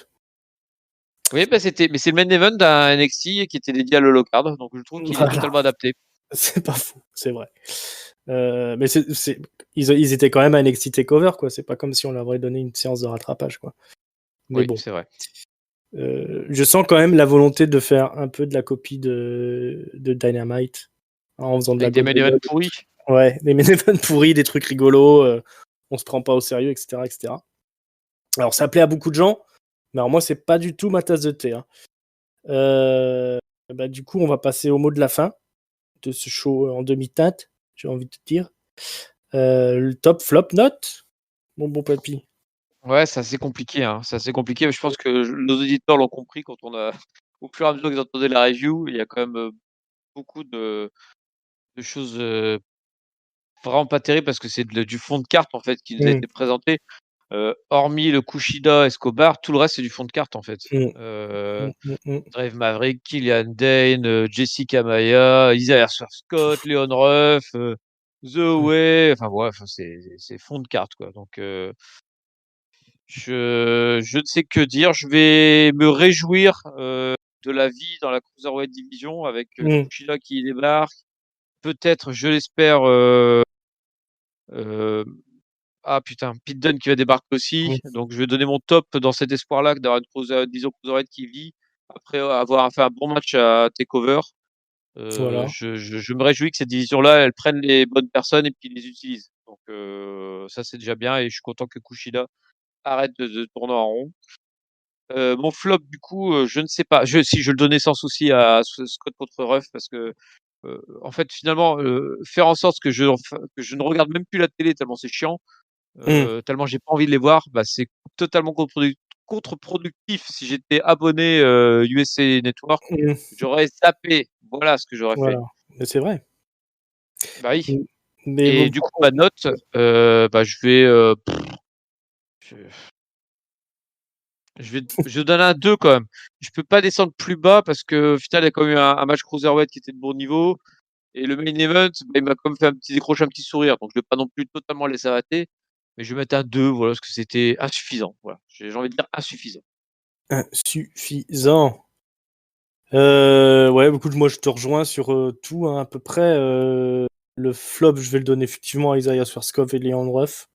B: Oui, bah, mais c'est le main event d'un NXT qui était dédié à l'Holocard, donc je trouve qu'il est
A: Voilà,
B: totalement adapté.
A: c'est pas faux, c'est vrai. Mais ils étaient quand même à NXT TakeOver, quoi. C'est pas comme si on leur avait donné une séance de rattrapage, quoi. Mais
B: Oui,
A: bon,
B: c'est vrai.
A: je sens quand même la volonté de faire un peu de la copie de Dynamite, en faisant de la
B: Avec des main events
A: gaudriole, des
B: pourris.
A: trucs, ouais, des main events pourris, des trucs rigolos, on se prend pas au sérieux, et cetera, et cetera. Alors ça plaît à beaucoup de gens, mais alors moi c'est pas du tout ma tasse de thé, hein. Heu, Bah, du coup, on va passer au mot de la fin de ce show en demi-teinte, j'ai envie de te dire. Le top flop note, mon bon papy?
B: Ouais, c'est assez compliqué, hein, c'est assez compliqué, mais je pense que nos auditeurs l'ont compris quand on a au fur et à mesure qu'ils entendaient la review, il y a quand même, beaucoup de choses, vraiment pas terribles parce que c'est du fond de carte, en fait, qui nous a
A: Mmh,
B: été présenté. Hormis le Kushida Escobar, tout le reste, c'est du fond de carte, en fait.
A: mmh,
B: Heu,
A: mmh, mmh,
B: Drave Maverick, Killian Dane, Jessica Maia, Isaiah Scott, Leon Ruff, The
A: mmh,
B: Way, enfin bref, c'est fond de carte, quoi. Donc je ne sais que dire. Je vais me réjouir, de la vie dans la Cruiserweight Division avec,
A: mmh,
B: Kushida qui débarque. Peut-être, je l'espère, hem, ah putain, Pete Dunne qui va débarquer aussi.
A: mmh,
B: Donc je vais donner mon top dans cet espoir-là, d'avoir une division Cruiserweight qui vit après avoir fait un bon match à TakeOver.
A: voilà.
B: Je me réjouis que cette division-là, elle prenne les bonnes personnes et puis les utilise. Donc ça, c'est déjà bien et je suis content que Kushida arrête de tourner en rond. Mon flop du coup, je ne sais pas. Si je le donnais sans souci à Scott contre Ruff parce que, en fait finalement, faire en sorte que je ne regarde même plus la télé tellement c'est chiant,
A: Mmh,
B: tellement j'ai pas envie de les voir, bah, c'est totalement contre-productif. Si j'étais abonné, USA Network,
A: mmh,
B: j'aurais zappé. Voilà ce que j'aurais fait.
A: voilà, mais c'est vrai.
B: Bah oui.
A: Mmh, mais
B: Et
A: bon,
B: du coup ma note, bah, je je donne un 2 quand même. Je peux pas descendre plus bas parce qu'au final, il y a quand même eu un match cruiserweight qui était de bon niveau et le main event, bah, il m'a quand même fait décrocher un petit sourire, donc je vais pas non plus totalement laisser arrêter. mais je vais mettre un 2, voilà, parce que c'était insuffisant. Voilà, j'ai envie de dire insuffisant.
A: Insuffisant. Ouais, écoute, moi je te rejoins sur tout, hein, à peu près. Le flop, je vais le donner effectivement à Isaiah Swerskov et Leon Ruff.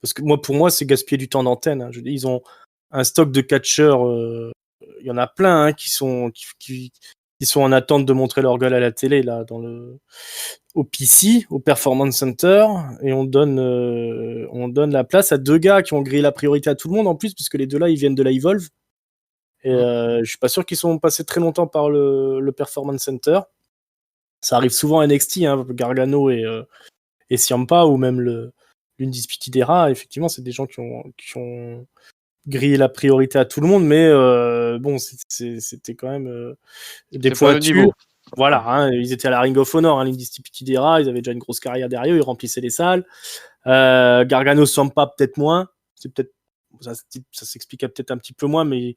A: Parce que pour moi, c'est gaspiller du temps d'antenne, hein. Je dis, ils ont un stock de catcheurs. Il y en a plein, hein, qui sont en attente de montrer leur gueule à la télé, là, au PC, au Performance Center. Et on donne la place à 2 gars qui ont grillé la priorité à tout le monde en plus, puisque les 2 là, ils viennent de la Evolve. Et je suis pas sûr qu'ils sont passés très longtemps par le Performance Center. Ça arrive souvent à NXT, hein, Gargano et Ciampa, ou même l'Undisputed Era. Effectivement, c'est des gens qui ont grillé la priorité à tout le monde, mais bon, c'était quand même des
B: C'est pas le
A: pointus.
B: niveau.
A: Voilà, hein, ils étaient à la Ring of Honor, hein, l'Undisputed Era, ils avaient déjà une grosse carrière derrière eux, ils remplissaient les salles. Gargano, Ciampa, peut-être moins. C'est peut-être ça s'expliquait peut-être un petit peu moins, mais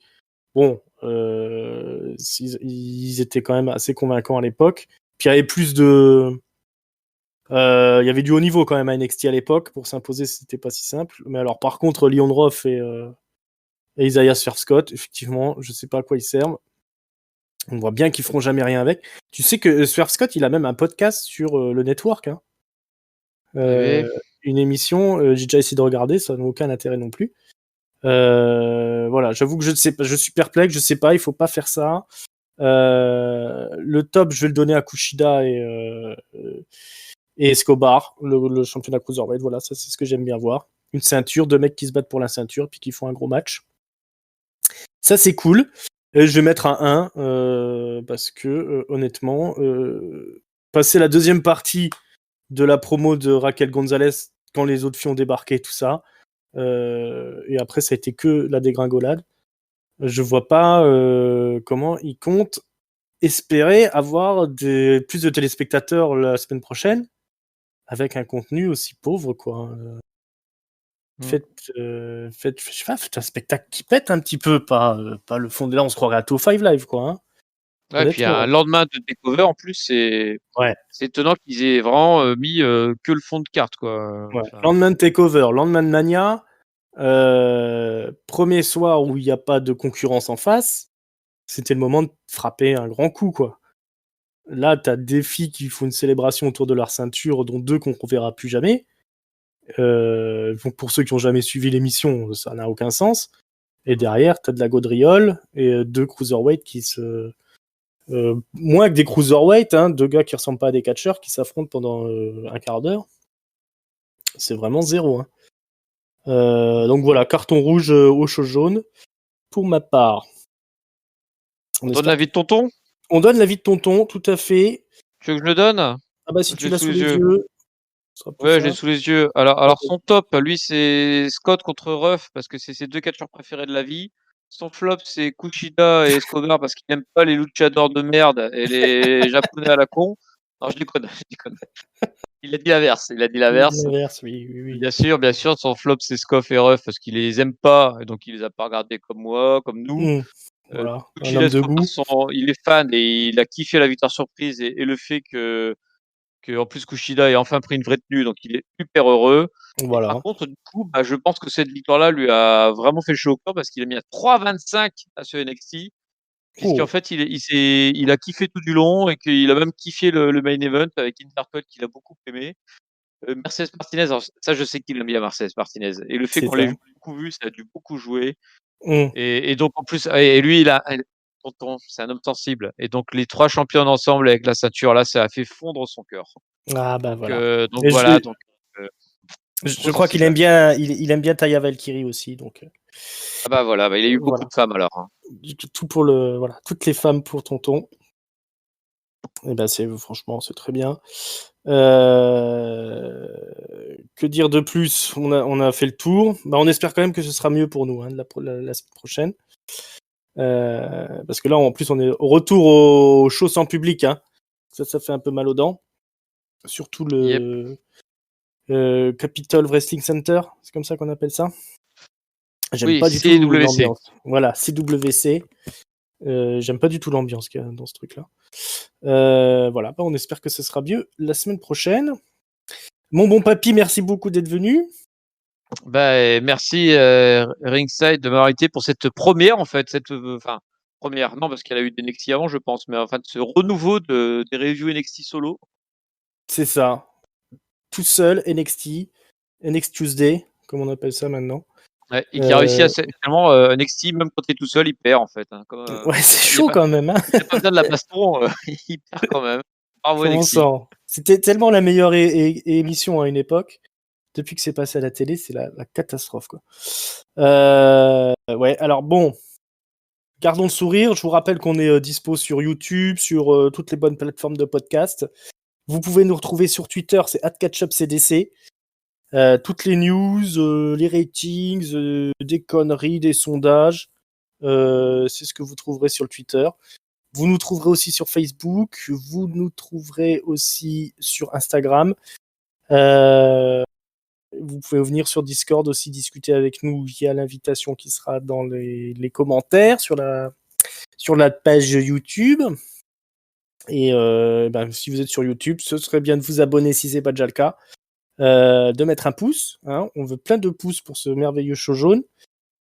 A: bon, ils étaient quand même assez convaincants à l'époque. Puis il y avait il y avait du haut niveau quand même à NXT à l'époque. Pour s'imposer, c'était pas si simple. Mais alors, par contre, Leon Ruff et Isaiah Swerve-Scott, effectivement, je sais pas à quoi ils servent. On voit bien qu'ils feront jamais rien avec. Tu sais que Swerve-Scott, il a même un podcast sur le network, hein. Une émission, j'ai déjà essayé de regarder, ça n'a aucun intérêt non plus. Voilà, j'avoue que je ne sais pas, je suis perplexe, je sais pas, il faut pas faire ça. Le top, je vais le donner à Kushida et Escobar, le championnat cruiserweight. Voilà, ça c'est ce que j'aime bien voir. Une ceinture, 2 mecs qui se battent pour la ceinture puis qui font un gros match. Ça c'est cool. Et je vais mettre un 1 parce que honnêtement, passer la deuxième partie de la promo de Raquel Gonzalez quand les autres filles ont débarqué, tout ça, et après ça a été que la dégringolade. Je vois pas comment ils comptent espérer avoir plus de téléspectateurs la semaine prochaine avec un contenu aussi pauvre, quoi. Faites, je sais pas, faites un spectacle qui pète un petit peu, pas le fond de là, on se croirait à 205 Live, quoi, hein.
B: Ouais, et puis un
A: Honnêtement.
B: lendemain de Takeover, en plus,
A: Ouais.
B: c'est étonnant qu'ils aient vraiment mis que le fond de carte, quoi.
A: Ouais.
B: Enfin,
A: Lendemain de Takeover, lendemain de Mania, premier soir où il n'y a pas de concurrence en face, c'était le moment de frapper un grand coup, quoi. Là, t'as des filles qui font une célébration autour de leur ceinture, dont 2 qu'on ne reverra plus jamais. Donc pour ceux qui n'ont jamais suivi l'émission, ça n'a aucun sens. Et derrière, t'as de la gaudriole et 2 cruiserweights qui se... moins que des cruiserweights, hein, 2 gars qui ressemblent pas à des catcheurs qui s'affrontent pendant un quart d'heure. C'est vraiment zéro, hein. Donc voilà, carton rouge aux choses jaunes. Pour ma part,
B: on donne l'avis de tonton?
A: on donne l'avis de tonton, tout à fait.
B: Tu veux que je le donne?
A: Ah bah si
B: Je
A: tu
B: l'ai
A: l'as
B: sous
A: sous
B: les
A: les
B: yeux.
A: yeux, ce sera plus
B: Ouais, je l'ai
A: simple.
B: sous les yeux. Alors son top, lui, c'est Scott contre Ruff, parce que c'est ses 2 catcheurs préférés de la vie. Son flop, c'est Kushida et Escobar, parce qu'il n'aime pas les luchadors de merde et les japonais à la con. Non, je déconne, je déconne. Il a dit l'inverse, il a dit l'inverse.
A: L'inverse, oui, oui, oui.
B: Bien sûr, son flop, c'est Scoff et Ruff, parce qu'il les aime pas, et donc il les a pas regardés comme moi, comme nous.
A: Voilà, un
B: Kushida
A: homme de
B: Escobar,
A: goût.
B: il est fan et il a kiffé la victoire surprise et le fait que en plus Kushida ait enfin pris une vraie tenue, donc il est super heureux. Et par
A: Voilà.
B: contre, du coup, bah, je pense que cette victoire-là lui a vraiment fait chaud au cœur parce qu'il a mis à 3,25 à ce NXT, puisqu'en
A: Oh,
B: fait, il a kiffé tout du long et qu'il a même kiffé le main event avec Interpol qu'il a beaucoup aimé. Mercedes Martinez, alors ça, je sais qu'il aime bien Mercedes Martinez. Et le fait
A: c'est
B: qu'on
A: ça.
B: l'ait beaucoup vu, ça a dû beaucoup jouer.
A: Mmh.
B: Et donc, en plus, et lui, tonton, c'est un homme sensible. Et donc, les 3 championnes ensemble avec la ceinture, là, ça a fait fondre son cœur.
A: Ah bah voilà.
B: Donc
A: Et
B: voilà, donc
A: je
B: trop
A: crois qu'il
B: sensible.
A: aime bien, il aime bien Taya Valkyrie aussi, donc
B: Ah bah voilà, bah, il a eu beaucoup
A: voilà.
B: de femmes alors, hein.
A: Tout voilà, toutes les femmes pour tonton. Et ben franchement, c'est très bien. Que dire de plus? On a fait le tour. Bah, on espère quand même que ce sera mieux pour nous, hein, la semaine prochaine. Parce que là, en plus, on est au retour au show sans public, hein. Ça fait un peu mal aux dents. Surtout
B: Yep.
A: le Capitol Wrestling Center, c'est comme ça qu'on appelle ça. J'aime
B: Oui,
A: pas du tout
B: CWC.
A: l'ambiance. Voilà, CWC. J'aime pas du tout l'ambiance qu'il y a dans ce truc-là. Voilà, bah, on espère que ce sera mieux la semaine prochaine. Mon bon papy, merci beaucoup d'être venu.
B: Merci Ringside de m'avoir invité pour cette première en fait, enfin première, non parce qu'elle a eu des NXT avant je pense, mais enfin ce renouveau des reviews NXT solo.
A: C'est ça. Tout seul, NXT Tuesday, comme on appelle ça maintenant.
B: Ouais, et qui a réussi finalement NXT même quand il est tout seul, il perd en fait. Hein,
A: Ouais, c'est chaud quand même. Hein.
B: Il n'y a pas besoin de la baston, il perd quand même. Bravo
A: On
B: NXT.
A: sent. C'était tellement la meilleure émission à une époque. Depuis que c'est passé à la télé, c'est la catastrophe, quoi. Ouais, alors bon, gardons le sourire. Je vous rappelle qu'on est dispo sur YouTube, sur toutes les bonnes plateformes de podcast. Vous pouvez nous retrouver sur Twitter, c'est @catchupcdc. Toutes les news, les ratings, des conneries, des sondages, c'est ce que vous trouverez sur le Twitter. Vous nous trouverez aussi sur Facebook, vous nous trouverez aussi sur Instagram. Vous pouvez venir sur Discord aussi discuter avec nous via l'invitation qui sera dans les commentaires sur la page YouTube. Et si vous êtes sur YouTube, ce serait bien de vous abonner si ce n'est pas déjà le cas. De mettre un pouce. Hein, on veut plein de pouces pour ce merveilleux show jaune.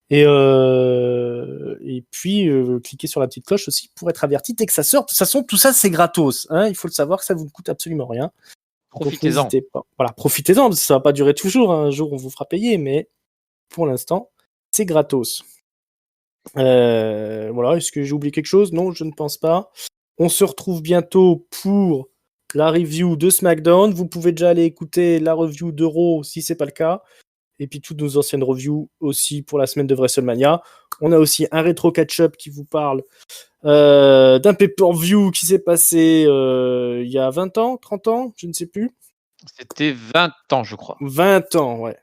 A: Et puis, cliquez sur la petite cloche aussi pour être averti dès que ça sort. De toute façon, tout ça, c'est gratos. Hein, il faut le savoir, ça vous coûte absolument rien.
B: Profitez-en.
A: Donc, n'hésitez pas. Voilà, profitez-en, ça va pas durer toujours. Hein. Un jour, on vous fera payer, mais pour l'instant, c'est gratos. Voilà, est-ce que j'ai oublié quelque chose? Non, je ne pense pas. On se retrouve bientôt pour la review de SmackDown. Vous pouvez déjà aller écouter la review de Raw si c'est pas le cas. Et puis toutes nos anciennes reviews aussi pour la semaine de WrestleMania. On a aussi un rétro catch-up qui vous parle d'un pay-per-view qui s'est passé il y a 20 ans, 30 ans, je ne sais plus.
B: C'était 20 ans, je crois.
A: 20 ans, ouais.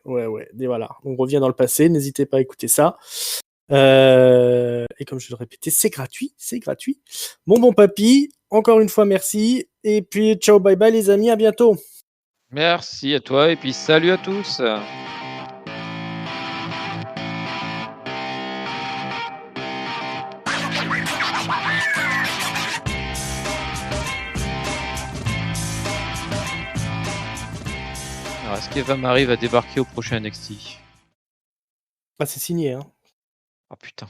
A: Et voilà, on revient dans le passé, n'hésitez pas à écouter ça. Et comme je le répétais, c'est gratuit. Bon papy, encore une fois merci. Et puis ciao, bye bye les amis, à bientôt.
B: Merci à toi et puis salut à tous. Alors, est-ce qu'Eva Marie va débarquer au prochain NXT?
A: Ah, c'est signé, hein.
B: Oh putain.